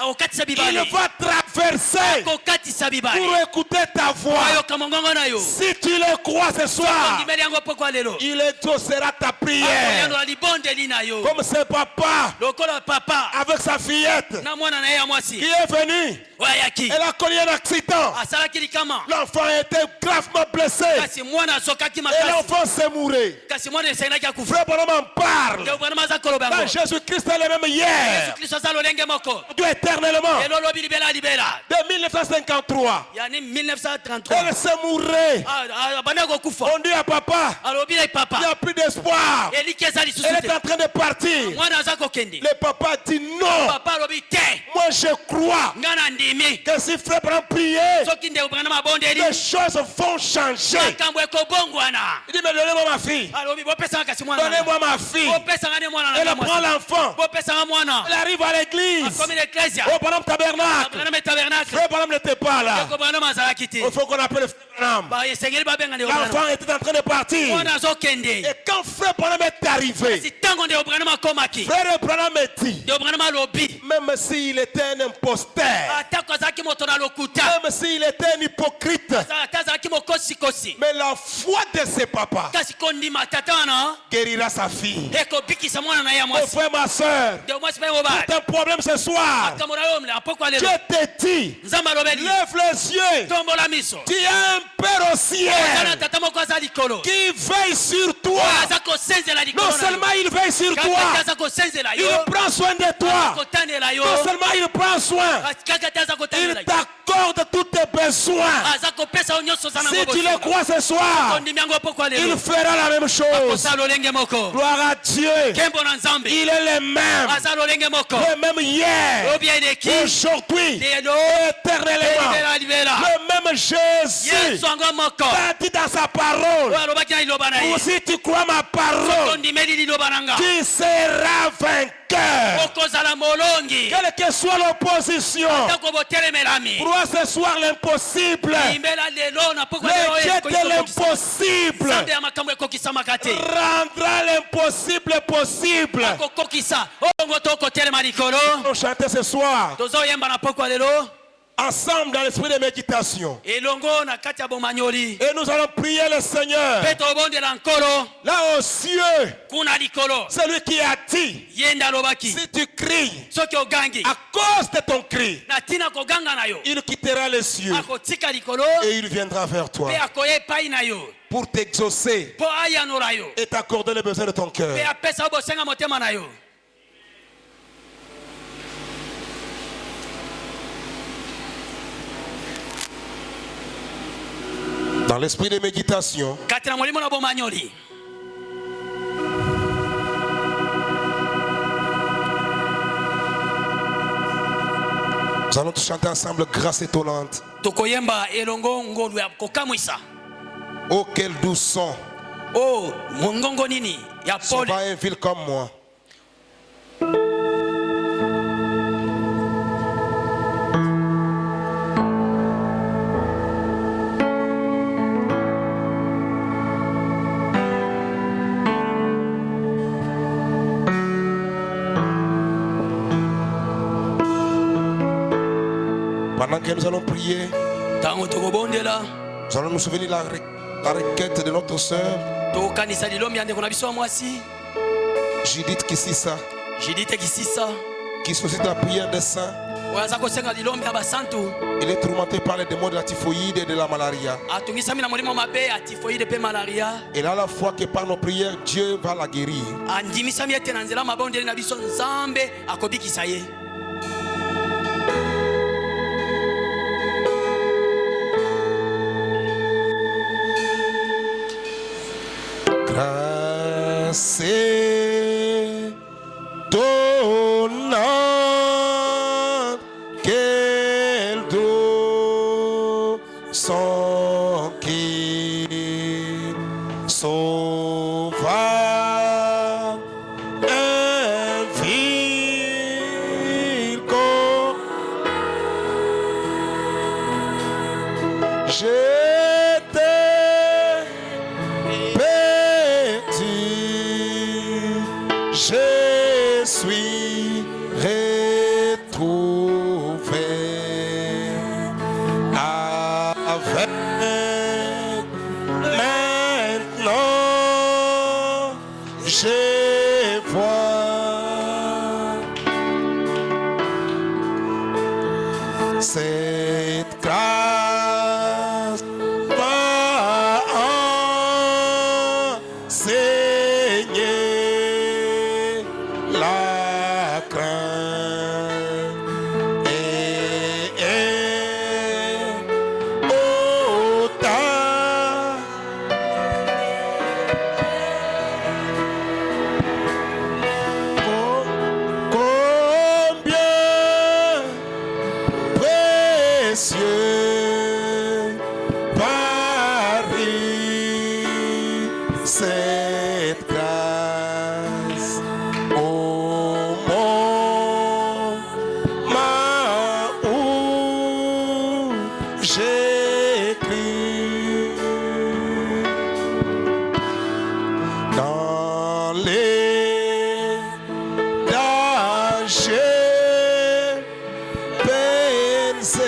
okatisa il bibale va traverser kokatisa bibale pour écouter ta voix. oyoka mongongo na yo Si tu le crois ce soir, ondimeli yango pokwa lelo il exaucera ta prière. akoyandola libondeli na yo Comme ce papa lokola papa avec sa fillette na mwana na ye ya qui mwasi est venu, oyo ayaki elle a connu un accident. asalaki likama L'enfant était gravement blessé kasi mwana azokaki et makasi l'enfant s'est mouru. kasi mwana esengelaki akufa Frère Branham en parle. nde branama aza koloba Dans yango Jésus-Christ est le même yesu hier, kristo aza lolenge moko Dieu éternellement. elo lobi libela libela De 1953, yani 1933 elle s'est mourue. abandi kokufa On dit à papa, alobi na il papa n'y a plus d'espoir. eliki eza lisusu Elle te est en train de partir. mwana aza kokende Le papa dit non. papa alobi te Moi je crois nga na ndimi que si frère Branham priait, soki nde branama abondeli les choses vont changer. makambo ekobongwana Il dit, mais donnez-moi ma fille. alobi bopesanga kasi mwana Donnez-moi ma fille. bopesanga nde mwana Elle na prend l'enfant. bopesanga mwana Elle arrive à l'église. akomi na eklesia Au Branham Tabernacle. branama tabernacle Frère Branham n'était pas là. yoko branama azalaki te Il faut qu'on appelle frère Branham. esengeli babenga nde branama L'enfant était en train de partir. mwana azokende Et quand frère Branham est arrivé, si ntango nde branama akomaki frère Branham me dit, nde branama alobi même s'il était un imposteur, atako azalaki moto na lokuta même s'il était un hypocrite, ata azalaki mokosikosi mais la foi de ses papas kasi kondima tata wana guérira sa fille. ekobikisa mwana na ye ya Mon mwasi frère, ma soeur, nde mwasi mpe mobali c'est un problème ce soir. makambo na yo mle apokwa Dieu lelo te dit, nzambe alobeli lève les yeux. tombola miso Tu as un Père au aza ciel na tata moko aza likolo qui veille sur toi. oyo aza kosenzela likolo Non na yo. seulement il veille sur kaka te toi, aza kosenzela yo il prend soin de toi. kotandela yo Non seulement il prend soin, kaka te aza il kotandela yo t'accorde tous tes besoins. aza kopesa yo nyonso oza Si tu le crois ce soir, ondimi yango pokwa il lelo fera la même chose. kosa lolenge moko Gloire à Dieu. kembo na nzambe Il est le même. aza lolenge moko Le même hier, obi eleki aujourd'hui, lelo éternellement. elibela libela Le même Jésus yesu yango moko t'a dit dans sa parole. oyo alobaki na liloba na ye Ou si tu crois ma parole, ondimeli liloba na nga tu seras vainqueur. okozala molongi Quelle que soit l'opposition, tako botelemelami crois ce soir l'impossible. imbela lelo na pokwa Le Dieu lelo de l'impossible nzambe ya makambo ekokisamaka te rendra l'impossible possible. akokokisa ongo tokotelema likolo On chantait ce soir tozoyemba na pokwa lelo ensemble dans l'esprit de méditation. elongo na kati ya bomanyoli Et nous allons prier le Seigneur. mpe tobondela nkolo Là aux cieux, kuna likolo celui qui a dit, ye nde alobaki si tu cries soki ogangi à cause de ton cri, na ntina koganga na yo il quittera les cieux akotika likolo et il viendra vers toi mpe akoya epai na yo pour t'exaucer mpo ayanola yo et t'accorder les besoins de ton mpe cœur. apesa yo bosenga motema na yo Dans l'esprit de méditation, kati na molimo na bomanyoli nous allons tous chanter ensemble grâce étonnante. tokoyemba elongo ngolu ya kokamwisa Oh, quel doux son Oh, mongongo nini ya S'en Paul. va à une ville comme moi. Pendant que nous allons prier, Tango tokobondela. nous allons nous souvenir de la requête de notre sœur Tokanisa lilombi ande kona biso mwasi. Judith Kisisa, Jidite kisisa. qui sollicite la prière des saints. Oyaza kosenga lilombi abasantu. Elle est tourmentée par les démons de la typhoïde et de la malaria. Atungisami na molimo mabe ya typhoïde pe malaria. Elle a la foi que par nos prières, Dieu va la guérir. Andimisami ete na nzela mabondeli na biso nzambe akobikisa ye. Grâce donnante, quel doux son qui sauva un vil corps. J'étais perdu, je suis retrouvé avec maintenant je vois cette grâce m'a enseigné la crainte et autant combien précieux Paris cette grâce au moment où j'écris dans les dangers pensez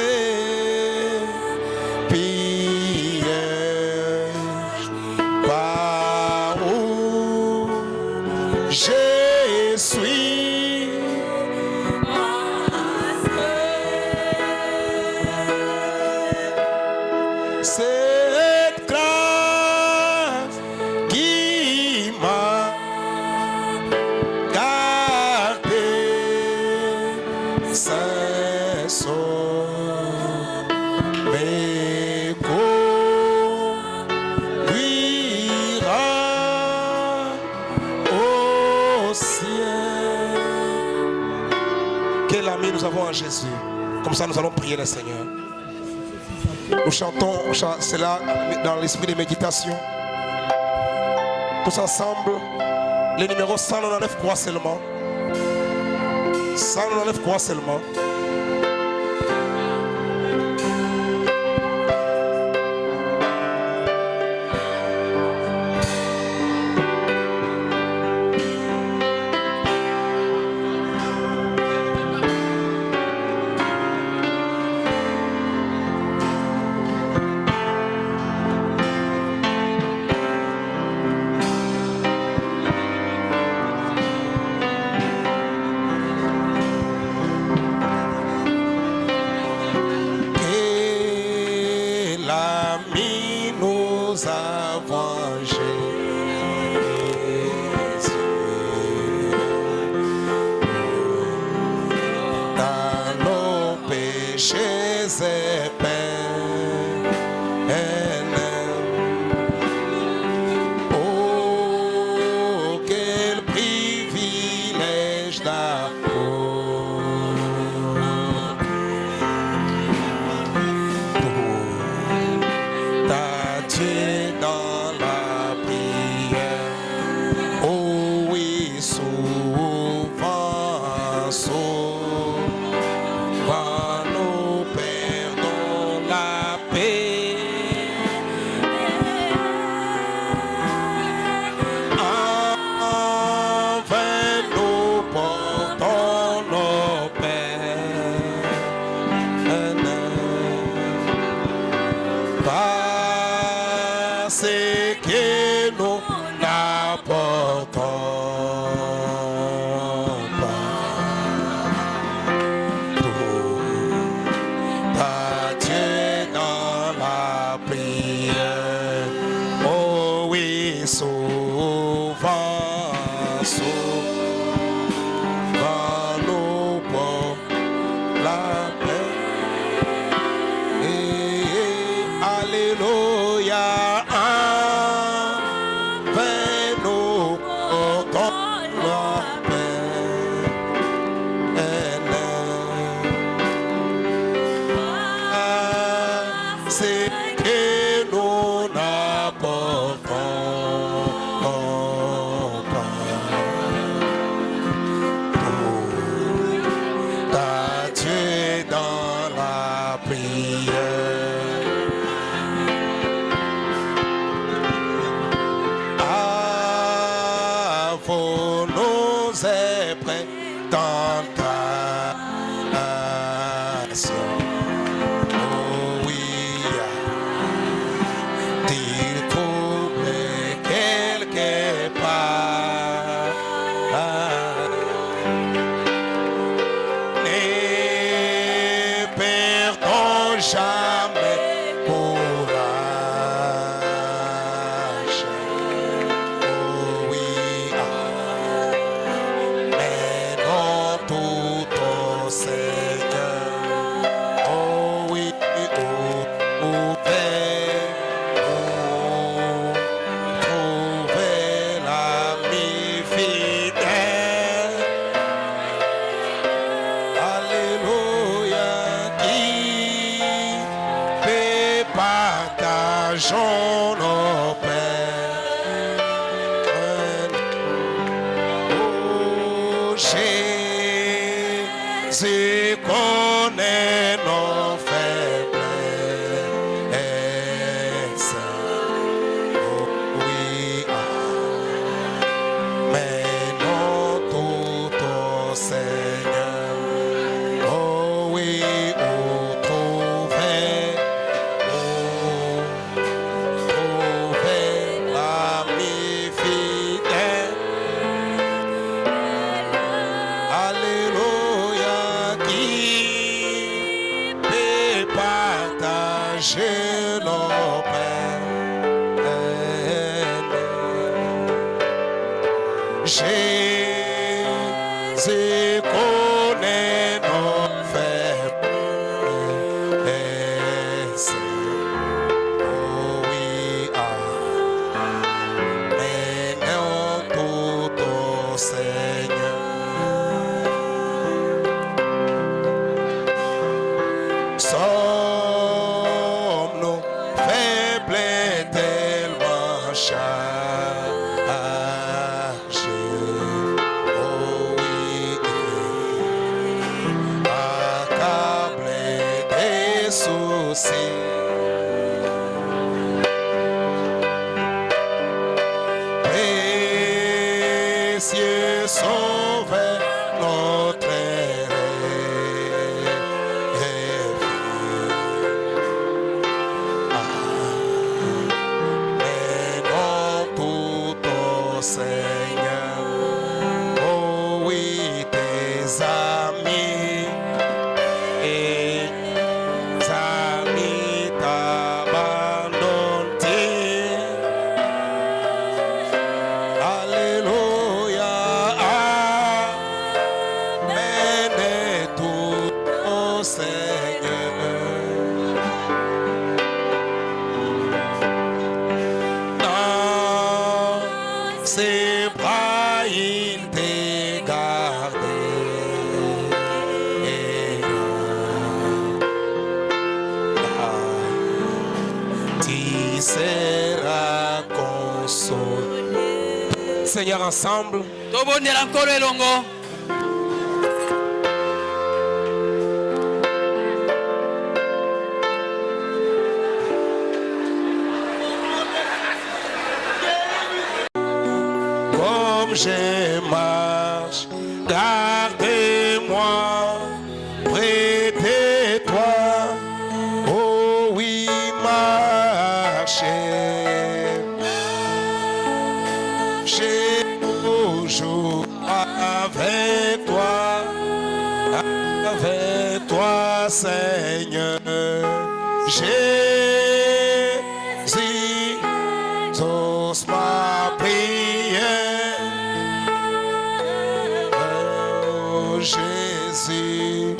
piège par où je suis cette grâce qui m'a gardé saint sort mais conduira au ciel. Quel ami nous avons en Jésus. Comme ça nous allons prier le Seigneur. Nous chantons cela dans l'esprit de méditation. Tous ensemble, le numéro 199 croix seulement. 199 croix seulement. Quel ami nous avons Jésus. Dans nos péchés et peines. Oh, quel privilège d'avoir ta Dieu dans la prière. Avant nos épres tentation. Oh oui, t'il trouble quelque part. Ne perdons jamais courage. Oh oui, menons tout au Seigneur. Oh oui, trouver l'ami fidèle. Alléluia, qui peut partager nos peines. Oh Jésus connaît nos faiblesses. Oh oui, menons tout au Seigneur. Oh oui, trouver l'ami fidèle. Alléluia, qui peut partager nos peines. Jésus connaît nos faiblesses. Oh oui, menons tout au Seigneur. Sommes-nous faibles et tellement chargés? Oh oui, accablés des soucis. Précieux Sauveur, notre menons tout au Seigneur. Oh oui, tes amis t'abandonnent-ils? Alléluia, menez tout au Seigneur. Dans ses bras il t'est gardé. Tu seras consolé. Seigneur, ensemble, tobondela nkolo elongo. comme je marche, gardez-moi près de toi. Oh oui, marchez. J'ai toujours avec toi, Seigneur. Jésus, exauce ma prière. Oh Jésus,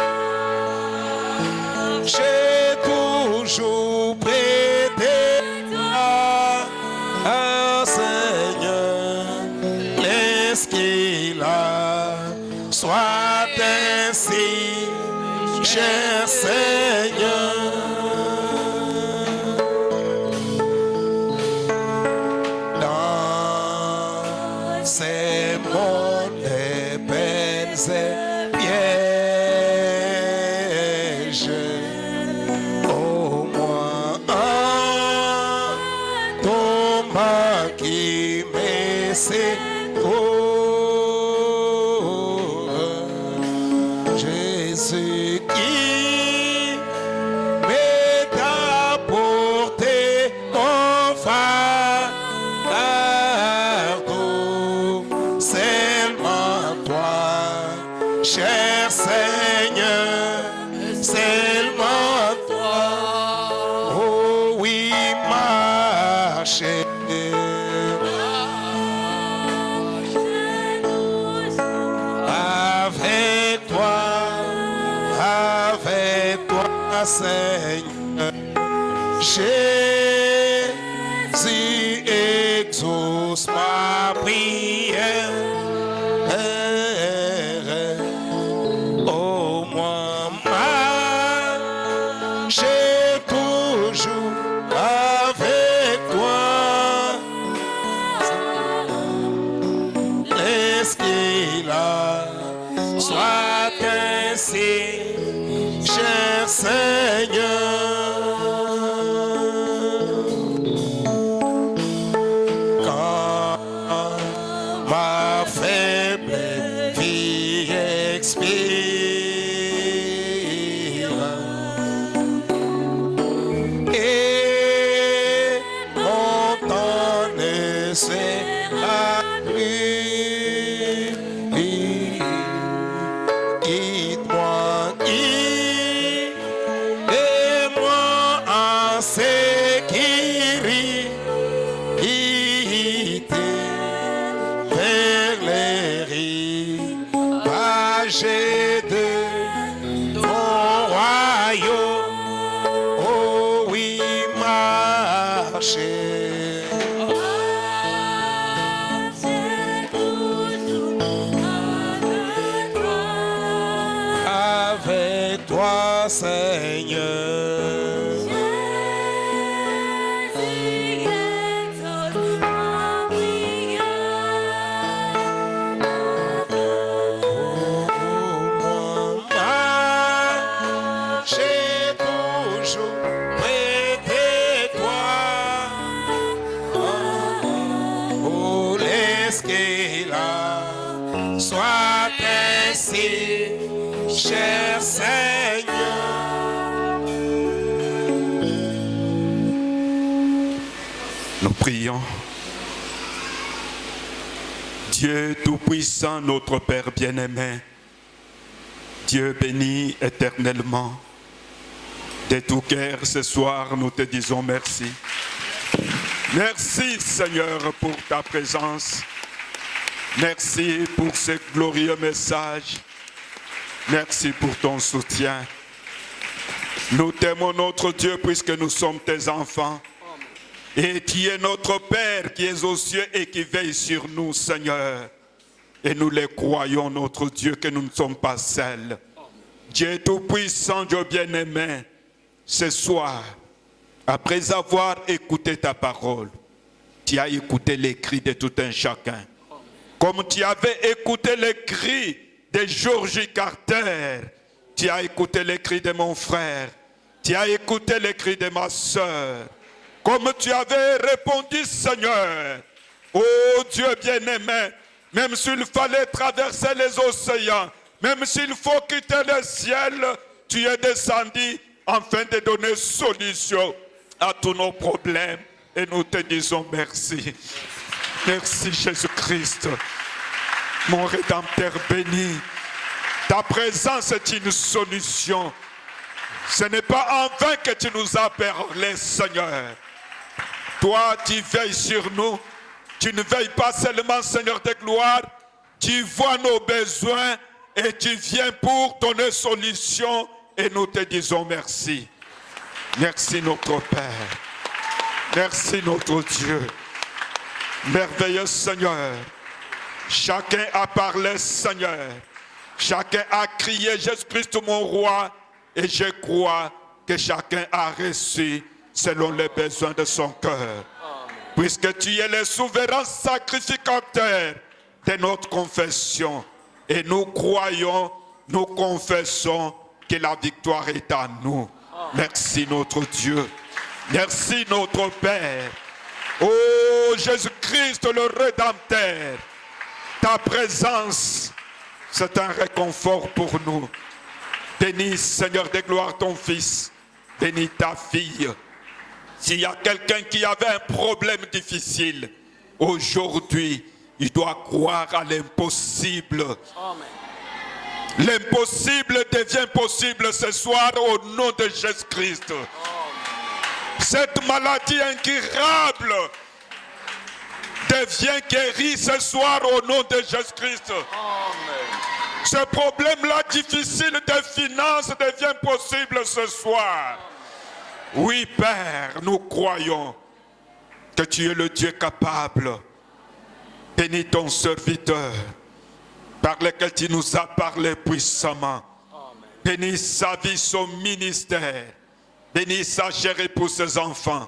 j'ai toujours prêté toi, Seigneur. Laisse qu'il soit ainsi, cher Seigneur. Dans ces mondes de peines et pièges, c'est Jésus qui m'est apporté mon fardeau. Seulement toi, cher Seigneur, seulement toi. Oh oui, marcher. Seigneur, Jésus exauce ma prière. Oh, moi, j'ai toujours avec toi. Laisse qu'il a soit ainsi. Cher Seigneur, quand ma faible vie expire et mon temps ne sera plus, guide-moi, de ton royaume, oh oui, marcher. Avec toi, Seigneur. Sois ainsi, cher Seigneur. Nous prions. Dieu Tout-Puissant, notre Père bien-aimé, Dieu béni éternellement, de tout cœur ce soir nous te disons merci. Merci Seigneur pour ta présence. Merci pour ce glorieux message. Merci pour ton soutien. Nous t'aimons notre Dieu puisque nous sommes tes enfants. Et tu es notre Père qui est aux cieux et qui veille sur nous, Seigneur. Et nous les croyons, notre Dieu, que nous ne sommes pas seuls. Dieu Tout-Puissant, Dieu bien-aimé, ce soir, après avoir écouté ta parole, tu as écouté les cris de tout un chacun. Comme tu avais écouté les cris de Georgie Carter, tu as écouté les cris de mon frère, tu as écouté les cris de ma soeur. Comme tu avais répondu, Seigneur, oh Dieu bien-aimé, même s'il fallait traverser les océans, même s'il faut quitter le ciel, tu es descendu afin de donner solution à tous nos problèmes. Et nous te disons merci. Merci Jésus-Christ, mon Rédempteur béni. Ta présence est une solution. Ce n'est pas en vain que tu nous as parlé, Seigneur. Toi, tu veilles sur nous. Tu ne veilles pas seulement, Seigneur de gloire. Tu vois nos besoins et tu viens pour donner solution. Et nous te disons merci. Merci notre Père. Merci notre Dieu. Merveilleux Seigneur. Chacun a parlé, Seigneur. Chacun a crié, Jésus-Christ mon roi. Et je crois que chacun a reçu selon les besoins de son cœur. Puisque tu es le souverain sacrificateur de notre confession. Et nous croyons, nous confessons que la victoire est à nous. Merci notre Dieu. Merci notre Père. Oh de Jésus-Christ, le Rédempteur. Ta présence, c'est un réconfort pour nous. Bénis, Seigneur de gloire, ton fils. Bénis ta fille. S'il y a quelqu'un qui avait un problème difficile, aujourd'hui, il doit croire à l'impossible. L'impossible devient possible ce soir au nom de Jésus-Christ. Cette maladie incurable devient guérie ce soir au nom de Jésus-Christ. Ce problème-là difficile des finances devient possible ce soir. Oui, Père, nous croyons que tu es le Dieu capable. Bénis ton serviteur par lequel tu nous as parlé puissamment. Bénis sa vie, son ministère. Bénis sa chère épouse, ses enfants.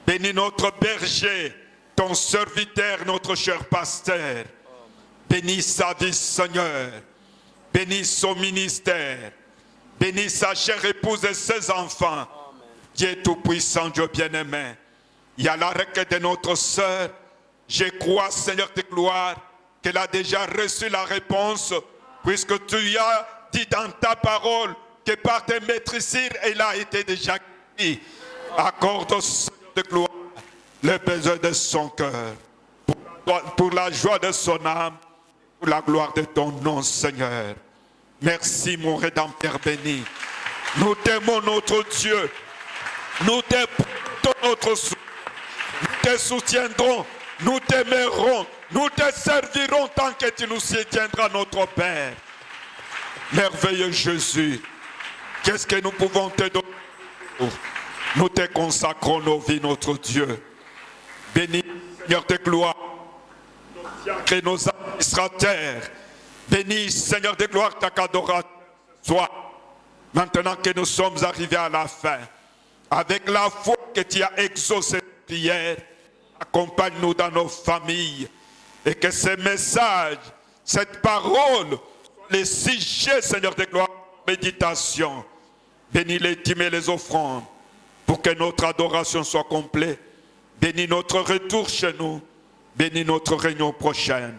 Bénis notre berger, ton serviteur, notre cher pasteur. Bénis sa vie, Seigneur. Bénis son ministère. Bénis sa chère épouse et ses enfants. Dieu Tout-Puissant, Dieu bien-aimé. Il y a la requête de notre sœur. Je crois, Seigneur de gloire, qu'elle a déjà reçu la réponse, puisque tu as dit dans ta parole que par tes maîtrisires, elle a été déjà guérie. Accorde au Seigneur de gloire le besoin de son cœur, pour la joie de son âme, pour la gloire de ton nom, Seigneur. Merci, mon Rédempteur béni. Nous t'aimons, notre Dieu. Nous t'aimons, notre soutien. Nous te soutiendrons. Nous t'aimerons. Nous te servirons tant que tu nous soutiendras, notre Père. Merveilleux Jésus, qu'est-ce que nous pouvons te donner? Nous te consacrons nos vies, notre Dieu. Bénis, Seigneur de gloire, et nos administrateurs. Bénis, Seigneur de gloire, ta adorateur soit. Maintenant que nous sommes arrivés à la fin, avec la foi que tu as exaucé nos prières, accompagne-nous dans nos familles. Et que ces messages, cette parole, les sujets, Seigneur de gloire, méditation, bénis les dîmes et les offrandes, pour que notre adoration soit complète. Bénis notre retour chez nous. Bénis notre réunion prochaine.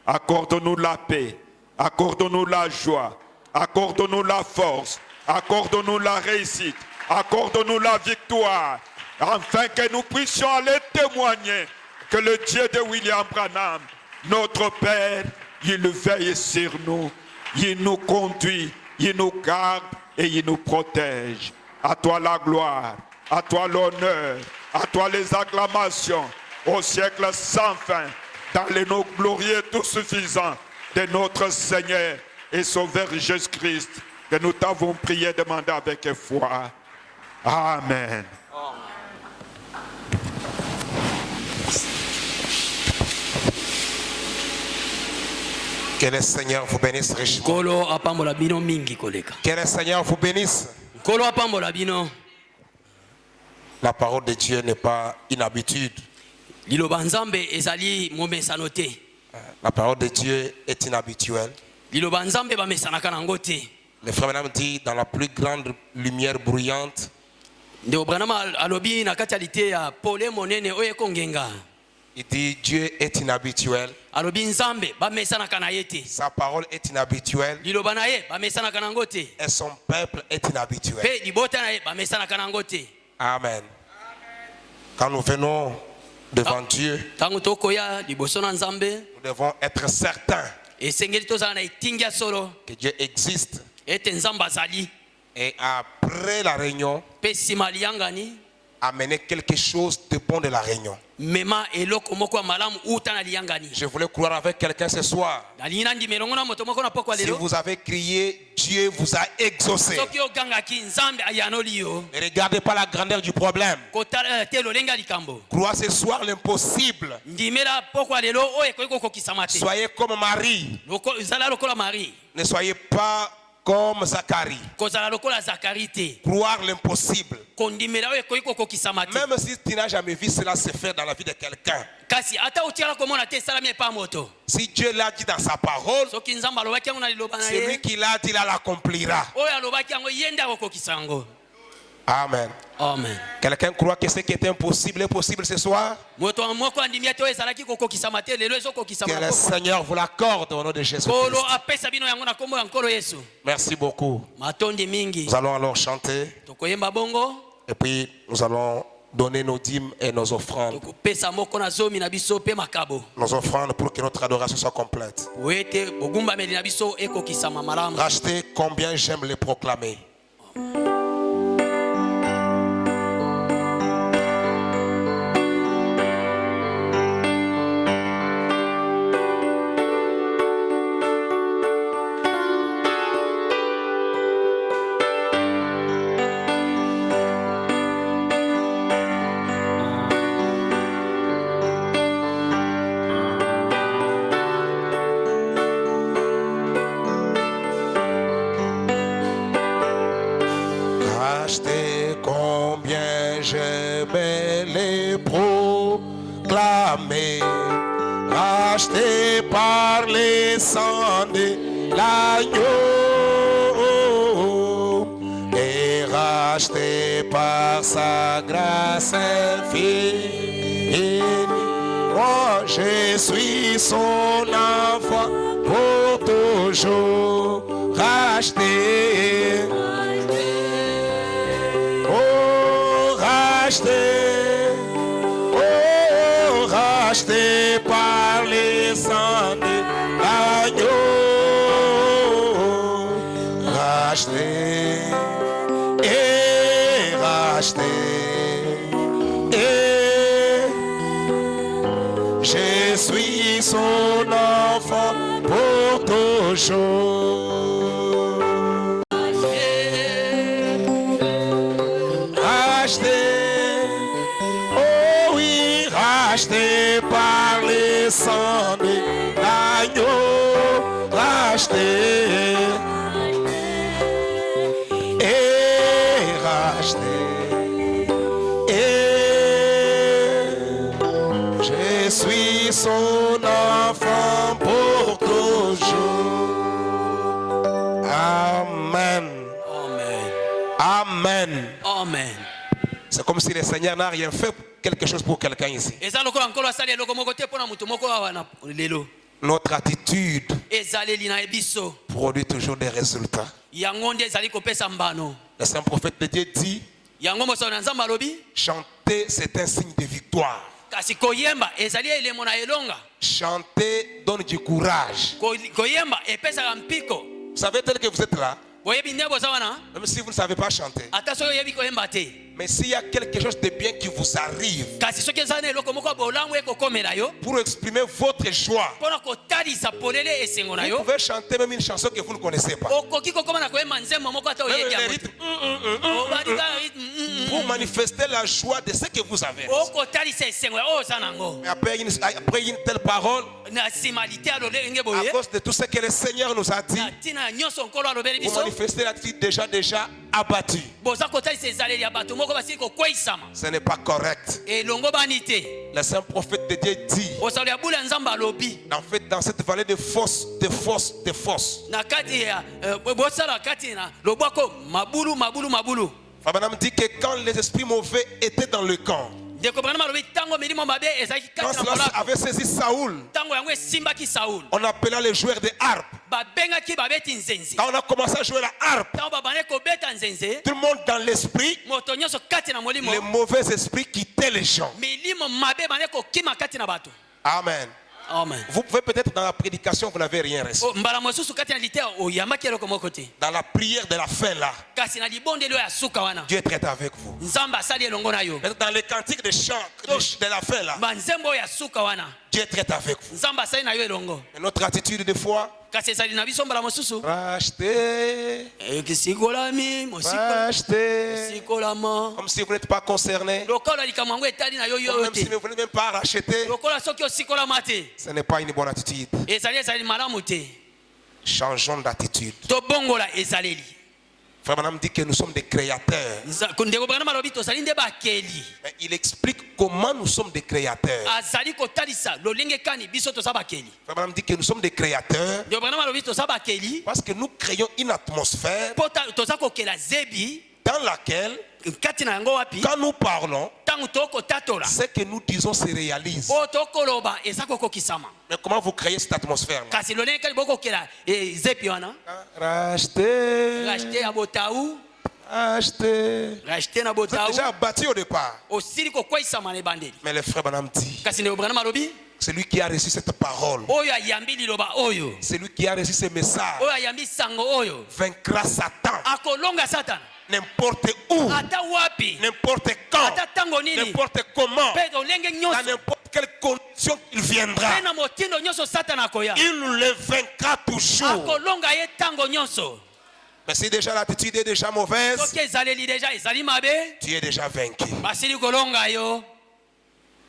Accorde-nous la paix. Accorde-nous la joie. Accorde-nous la force. Accorde-nous la réussite. Accorde-nous la victoire. Afin que nous puissions aller témoigner que le Dieu de William Branham, notre Père, il veille sur nous. Il nous conduit. Il nous garde et il nous protège. À toi la gloire. À toi l'honneur. À toi les acclamations. Au siècle sans fin. Dans les noms glorieux tout suffisants de notre Seigneur et Sauveur Jésus-Christ, que nous t'avons prié, demandé avec foi. Amen. Que le Seigneur vous bénisse richement. Kolo apambola bino mingi koleka. Que le Seigneur vous bénisse. Kolo apambola bino. La parole de Dieu n'est pas une habitude. Liloba nzambe ezali momesano te. La parole de Dieu est inhabituelle. Liloba nzambe bamesanaka nango te. Le frère Branham dit dans la plus grande lumière bruyante. Nde Branham alobi na kati ya lite ya pole monene oyo ekongenga. Il dit Dieu est inhabituel. Alobi nzambe bamesanaka na ye te. Sa parole est inhabituelle. Liloba na ye bamesanaka nango te. Et son peuple est inhabituel. Pe libota na ye bamesanaka nango te. Amen. Quand nous venons devant Dieu, Tangu tokoya liboso na nzambe, nous devons être certains esengeli tozala na itingia solo que Dieu existe. ete nzambe azali. Et après la réunion, Pe sima liyangani amener quelque chose de bon de la réunion. mema eloko moko ya malamu uta na liyangani. Je voulais croire avec quelqu'un ce soir. Nalingi nandi melongo na moto moko na pokwa Si lelo. vous avez crié, Dieu vous a exaucé. Soki ogangaki nzambe ayanoli yo. Ne regardez pas la grandeur du problème. Kotala te lolenga likambo. Crois ce soir l'impossible. Ndimela pokwa lelo oyo ekoki kokokisama te. Soyez comme Marie. Zala lokola Marie. Ne soyez pas comme Zacharie. Kozala lokola Zakari te. Croire l'impossible. Kondimela oyo ekoki kokokisama te. Même si tu n'as jamais vu cela se faire dans la vie de quelqu'un. Kasi ata otiala komona te salami epa moto. Si Dieu l'a dit dans sa parole, Soki nzambe alobaki yango na liloba na c'est lui ye. qui l'a dit, il l'accomplira. Oyo alobaki yango yende akokokisa yango. Amen. Amen. Quelqu'un croit que ce qui est impossible est possible ce soir? Moto moko andimi ate ezalaki kokokisama te lelo Que ezokokisama le Seigneur vous l'accorde au nom de Jésus. kolo apesa bino yango na kombo ya nkolo Yesu. Merci beaucoup. Matondi mingi. Nous allons alors chanter Tokoyemba bongo. et puis nous allons donner nos dîmes et nos offrandes. Tokopesa moko na zomi na biso pe makabo. Nos offrandes pour que notre adoration soit complète. Wete bogumbameli na biso ekokisama malamu. Rachetez combien j'aime les proclamer. Rachetez combien j'aimais les proclamer. Racheté par les sangs de l'agneau et racheté par sa grâce infinie. Moi je suis son enfant pour toujours racheté. Racheté par les sangs de l'agneau, racheté et racheté, et je suis son enfant pour toujours. Racheté. Racheté par les sangs de l'agneau, racheté et racheté, et je suis son enfant pour toujours. Amen. Amen. Amen. Amen. C'est comme si le Seigneur n'a rien fait quelque chose pour quelqu'un ici. Eza lokola nkolo asali eloko moko te pona mutu moko awa na lelo. Notre attitude Ezaleli na ebiso. produit toujours des résultats. Yango nde ezali kopesa mbano. Le saint prophète de Dieu dit, Yango moso na nzamba alobi. chanter c'est un signe de victoire. Kasi koyemba ezali elemo na elonga. Chanter donne du courage. Koyemba epesa mpiko. Vous savez tel que vous êtes là, Boyebi ndebo sawana. même si vous ne savez pas chanter, Ata soyo yebi koyemba te. mais s'il y a quelque chose de bien qui vous arrive, Kasi soki ezali eloko moko bolango ekokomela yo. pour exprimer votre joie, Pona kotalisa polele esengo na vous yo. pouvez chanter même une chanson que vous ne connaissez pas. Okoki kokoma na koyemba nzembo moko ata Même oyebi les yango. rythmes, Obadika rythme. pour manifester la joie de ce que vous avez. Okotalisa esengo ya oyo oza nango. Et après une telle parole, Na simalité alobeli à boye. cause de tout ce que le Seigneur nous a dit, Na tina nyonso nkolo alobeli vous biso. manifestez l'attitude déjà abattue. Boza kotalisa ezaleli ya bato moko basili kokweyisama. Ce n'est pas correct. Elongo bani te. Le saint prophète de Dieu dit, Osalo ya bula nzamba alobi. en fait, dans cette vallée de force, Na kati ya bosala kati na lobwako mabulu. Abraham dit que quand les esprits mauvais étaient dans le camp, Ndeko Branham alobi tango milimo mabe ezalaki quand kati na cela molako. avait saisi Saoul, Tango yango esimbaki Saul. on appela les joueurs de harpe. Babengaki babeti nzenze. Quand on a commencé à jouer la harpe, Tango babane kobeta nzenze. tout le monde dans l'esprit, Moto nyonso kati na molimo. les mauvais esprits quittaient les gens. Milimo mabe bane kokima kati na bato. Amen. Amen. Vous pouvez peut-être dans la prédication, vous n'avez rien reçu. Mbala mosusu kati na lite oyambaki eloko moko te. Dans la prière de la fin là, Kasi na libondelo ya suka wana. Dieu traite avec vous. Nzamba asali elongo na yo. Dans les cantiques de chant de la fin là, Banzembo ya suka wana. Dieu traite avec vous. Nzamba asali na yo elongo. Et notre attitude de foi, Kasi ezali na biso mbala mosusu. racheter, Ekisikolami racheter, mosikolama. comme si vous n'êtes pas concerné, Lokola likambo yango etali na yo yo même si te. vous n'êtes même pas racheté, Lokola soki osikolama te. ce n'est pas une bonne attitude. Ezali malamu te. Changeons d'attitude. Tobongola ezaleli. Frère Branham dit que nous sommes des créateurs. Ndeko Branham alobi tozali nde bakeli. Mais il explique comment nous sommes des créateurs. Azali kotalisa lolenge kani biso toza bakeli. Frère Branham dit que nous sommes des créateurs Ndeko Branham alobi toza bakeli. parce que nous créons une atmosphère Pota toza kokela zebi dans laquelle kati na yango wapi Quand nous parlons, tangu tokotatola ce que nous disons se réalise. oyo tokoloba eza kokokisama Mais comment vous créez cette atmosphère là? kasi lolenge kali bokokela zepi wana Racheter, rachete ya botaou acheter. rachete na Vous êtes botaou déjà bâti au départ. osili kokweyisama na ebandeli Mais le frère Branham dit, kasi ndeko branham alobi c'est lui qui a reçu cette parole. oyo ayambi liloba oyo C'est lui qui a reçu ce message. oyo ayambi sango oyo Vaincra Satan. akolonga satana N'importe où, ata wapi n'importe quand, ata tango nini n'importe comment, mpe olenge dans nyonso n'importe quelle condition il viendra. mpe na motindo nyonso satana akoya Il le vaincra toujours. akolonga ye tango nyonso Mais si déjà l'attitude est déjà mauvaise, soki ezaleli deja ezali mabe tu es déjà vaincu. basili kolonga yo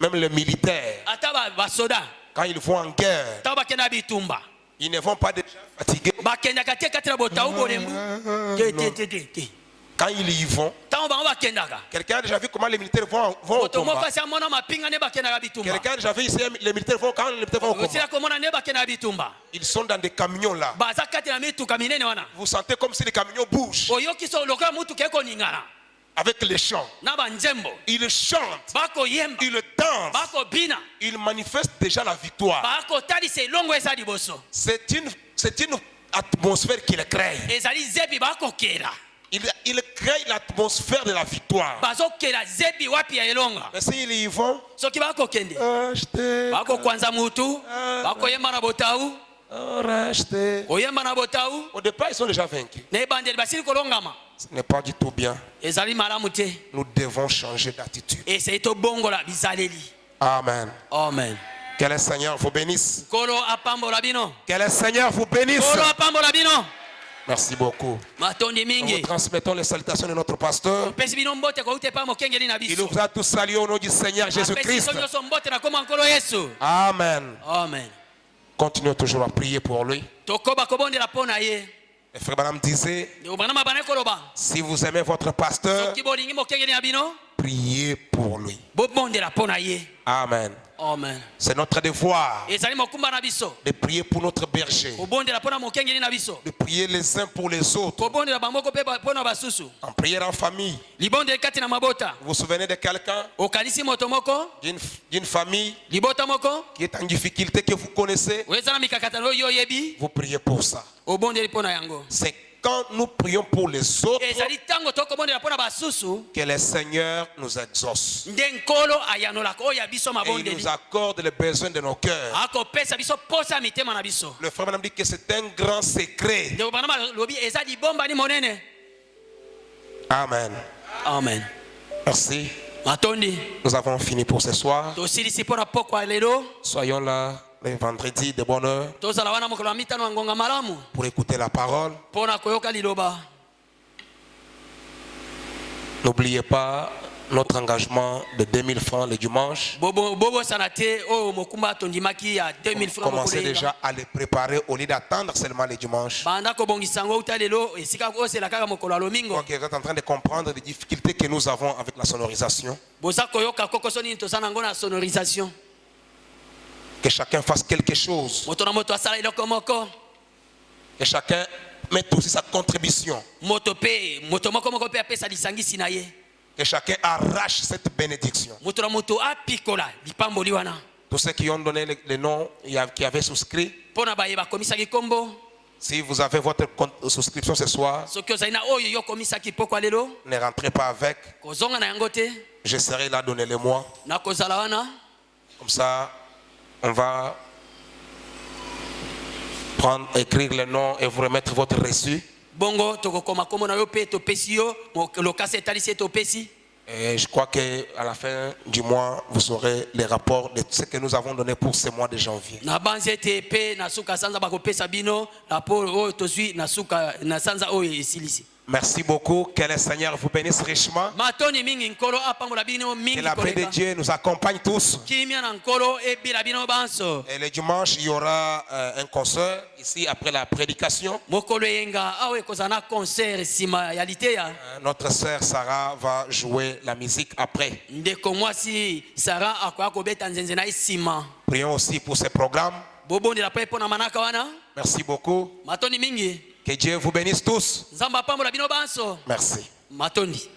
Même les militaires, ata basoda quand ils vont en guerre, ntango bakenda na bitumba ils ne vont pas déjà fatigués. bakendaka te kati na botawu bolembu te Quand ils y vont, ntango bango bakendaka quelqu'un a déjà vu comment les militaires vont au moto moko combat. asi amona mapinga nde bakendaka bitumba Quelqu'un a déjà vu ici les militaires vont quand les militaires vont au combat. osila komona nde bakendaka bitumba Ils sont dans des camions là. baza kati na mituka minene wana Vous sentez comme si les camions bougent oyoki so lokola mutuka ekoningana avec les chants. na banzembo Ils chantent, bakoyemba ils dansent, bakobina ils manifestent déjà la victoire. bakotalisa elongo eza liboso C'est une atmosphère qu'ils créent. ezali zebi bakokela Ils créent l'atmosphère de la victoire. bazokela zebi wapi ya elonga Mais s'ils y vont, soki bakokende acheter, bakokwanza mutu bakoyemba na botawu racheter. koyemba na botawu Au départ, ils sont déjà vaincus. na ebandeli basili kolongama Ce n'est pas du tout bien. ezali malamu te Nous devons changer d'attitude. esei tobongola bizaleli Amen. amen Que le Seigneur vous bénisse. nkolo apambola bino Que le Seigneur vous bénisse. nkolo apambola bino Merci beaucoup. matondi Nous mingi transmettons les salutations de notre pasteur. pesi bino mbote kouta epai mokengeli na Il biso nous a tous salués au nom du Seigneur apesi Jésus-Christ. biso nyonso mbote na koma nkolo yesu Amen. amen Continuons toujours à prier pour lui. tokoba kobondela mpo na ye Le frère Branham disait, ndeko branama bana koloba si vous aimez votre pasteur, soki bolingi mokengeli na bino priez pour lui. bobondela mpo na ye Amen. amen C'est notre devoir ezali mokumba na biso de prier pour notre berger, kobondela mpo na mokengeli na biso de prier les uns pour les autres, kobondela bamoko mpe mpo na basusu en prière en famille. libondeli kati na mabota Vous vous souvenez de quelqu'un, okanisi moto moko d'une famille libota moko qui est en difficulté que vous connaissez? oyo eza na mikakatano oyo oyebi Vous priez pour ça. obondeli mpo na yango C'est quand nous prions pour les autres ezali ntango tokobondela mpo na basusu que le Seigneur nous exauce. nde nkolo ayanolaka oyo ya biso Et il mabondeli nous accorde les besoins de nos cœurs. akopesa biso posa ya mitema na biso Le frère Branham dit que c'est un grand secret. ndeko banama lobi eza libombani monene Amen. amen Merci. matondi Nous avons fini pour ce soir. tosilisi mpo na pokwa lelo Soyons là le vendredi de bonne heure tozala wana mokolo ya mitano ya ngonga malamu pour écouter la parole. mpo na koyoka liloba N'oubliez pas notre engagement de 2000 francs le dimanche. bobosana te oyo mokumba atondimaki ya 2000 francs Commencez mokolo déjà à les préparer au lieu d'attendre seulement le dimanche. banda kobongisa yango uta lelo esika osela kaka mokolo ya lomingo Donc, vous êtes en train de comprendre les difficultés que nous avons avec la sonorisation. boza koyoka kokoso nini toza nango na sonorisation Que chacun fasse quelque chose. moto na moto asala eloko moko Que chacun mette aussi sa contribution. moto moko mpe apesa lisangisi na ye Que chacun arrache cette bénédiction. moto na moto apikola lipamboli wana Tous ceux qui ont donné le nom, qui avaient souscrit, mpo na baye bakomisaki nkombo si vous avez votre souscription ce soir, soki ozali na oyo yo okomisaki pokwa lelo ne rentrez pas avec. kozonga na yango te Je serai là, donnez-le-moi. nakozala wana Comme ça, on va écrire le nom et vous remettre votre reçu. bongo tokokoma nkombo na yo mpe topesi yo lokasi etalisi ye topesi Et je crois qu'à la fin du mois, vous aurez les rapports de ce que nous avons donné pour ce mois de janvier. na banzi ete mpe na suka sanza bakopesa bino raporo oyo tozwi na suka na sanza oyo esilisi Merci beaucoup. Que le Seigneur vous bénisse richement. matoni mingi nkolo apambola bino Que mingi la paix de koleka Dieu nous accompagne tous. kimia na nkolo ebila bino banso Et le dimanche, il y aura un concert ici après la prédication. mokolo eyenga awa ekozala na concert nsima ya liteya Notre sœur Sarah va jouer la musique après. ndeko mwasi sara akoya kobeta nzenze na ye nsima Prions aussi pour ce programme. bobondela mpe mpo na manaka wana Merci beaucoup. matoni mingi Que Dieu vous bénisse tous. nzambe apambola bino banso Merci. matondi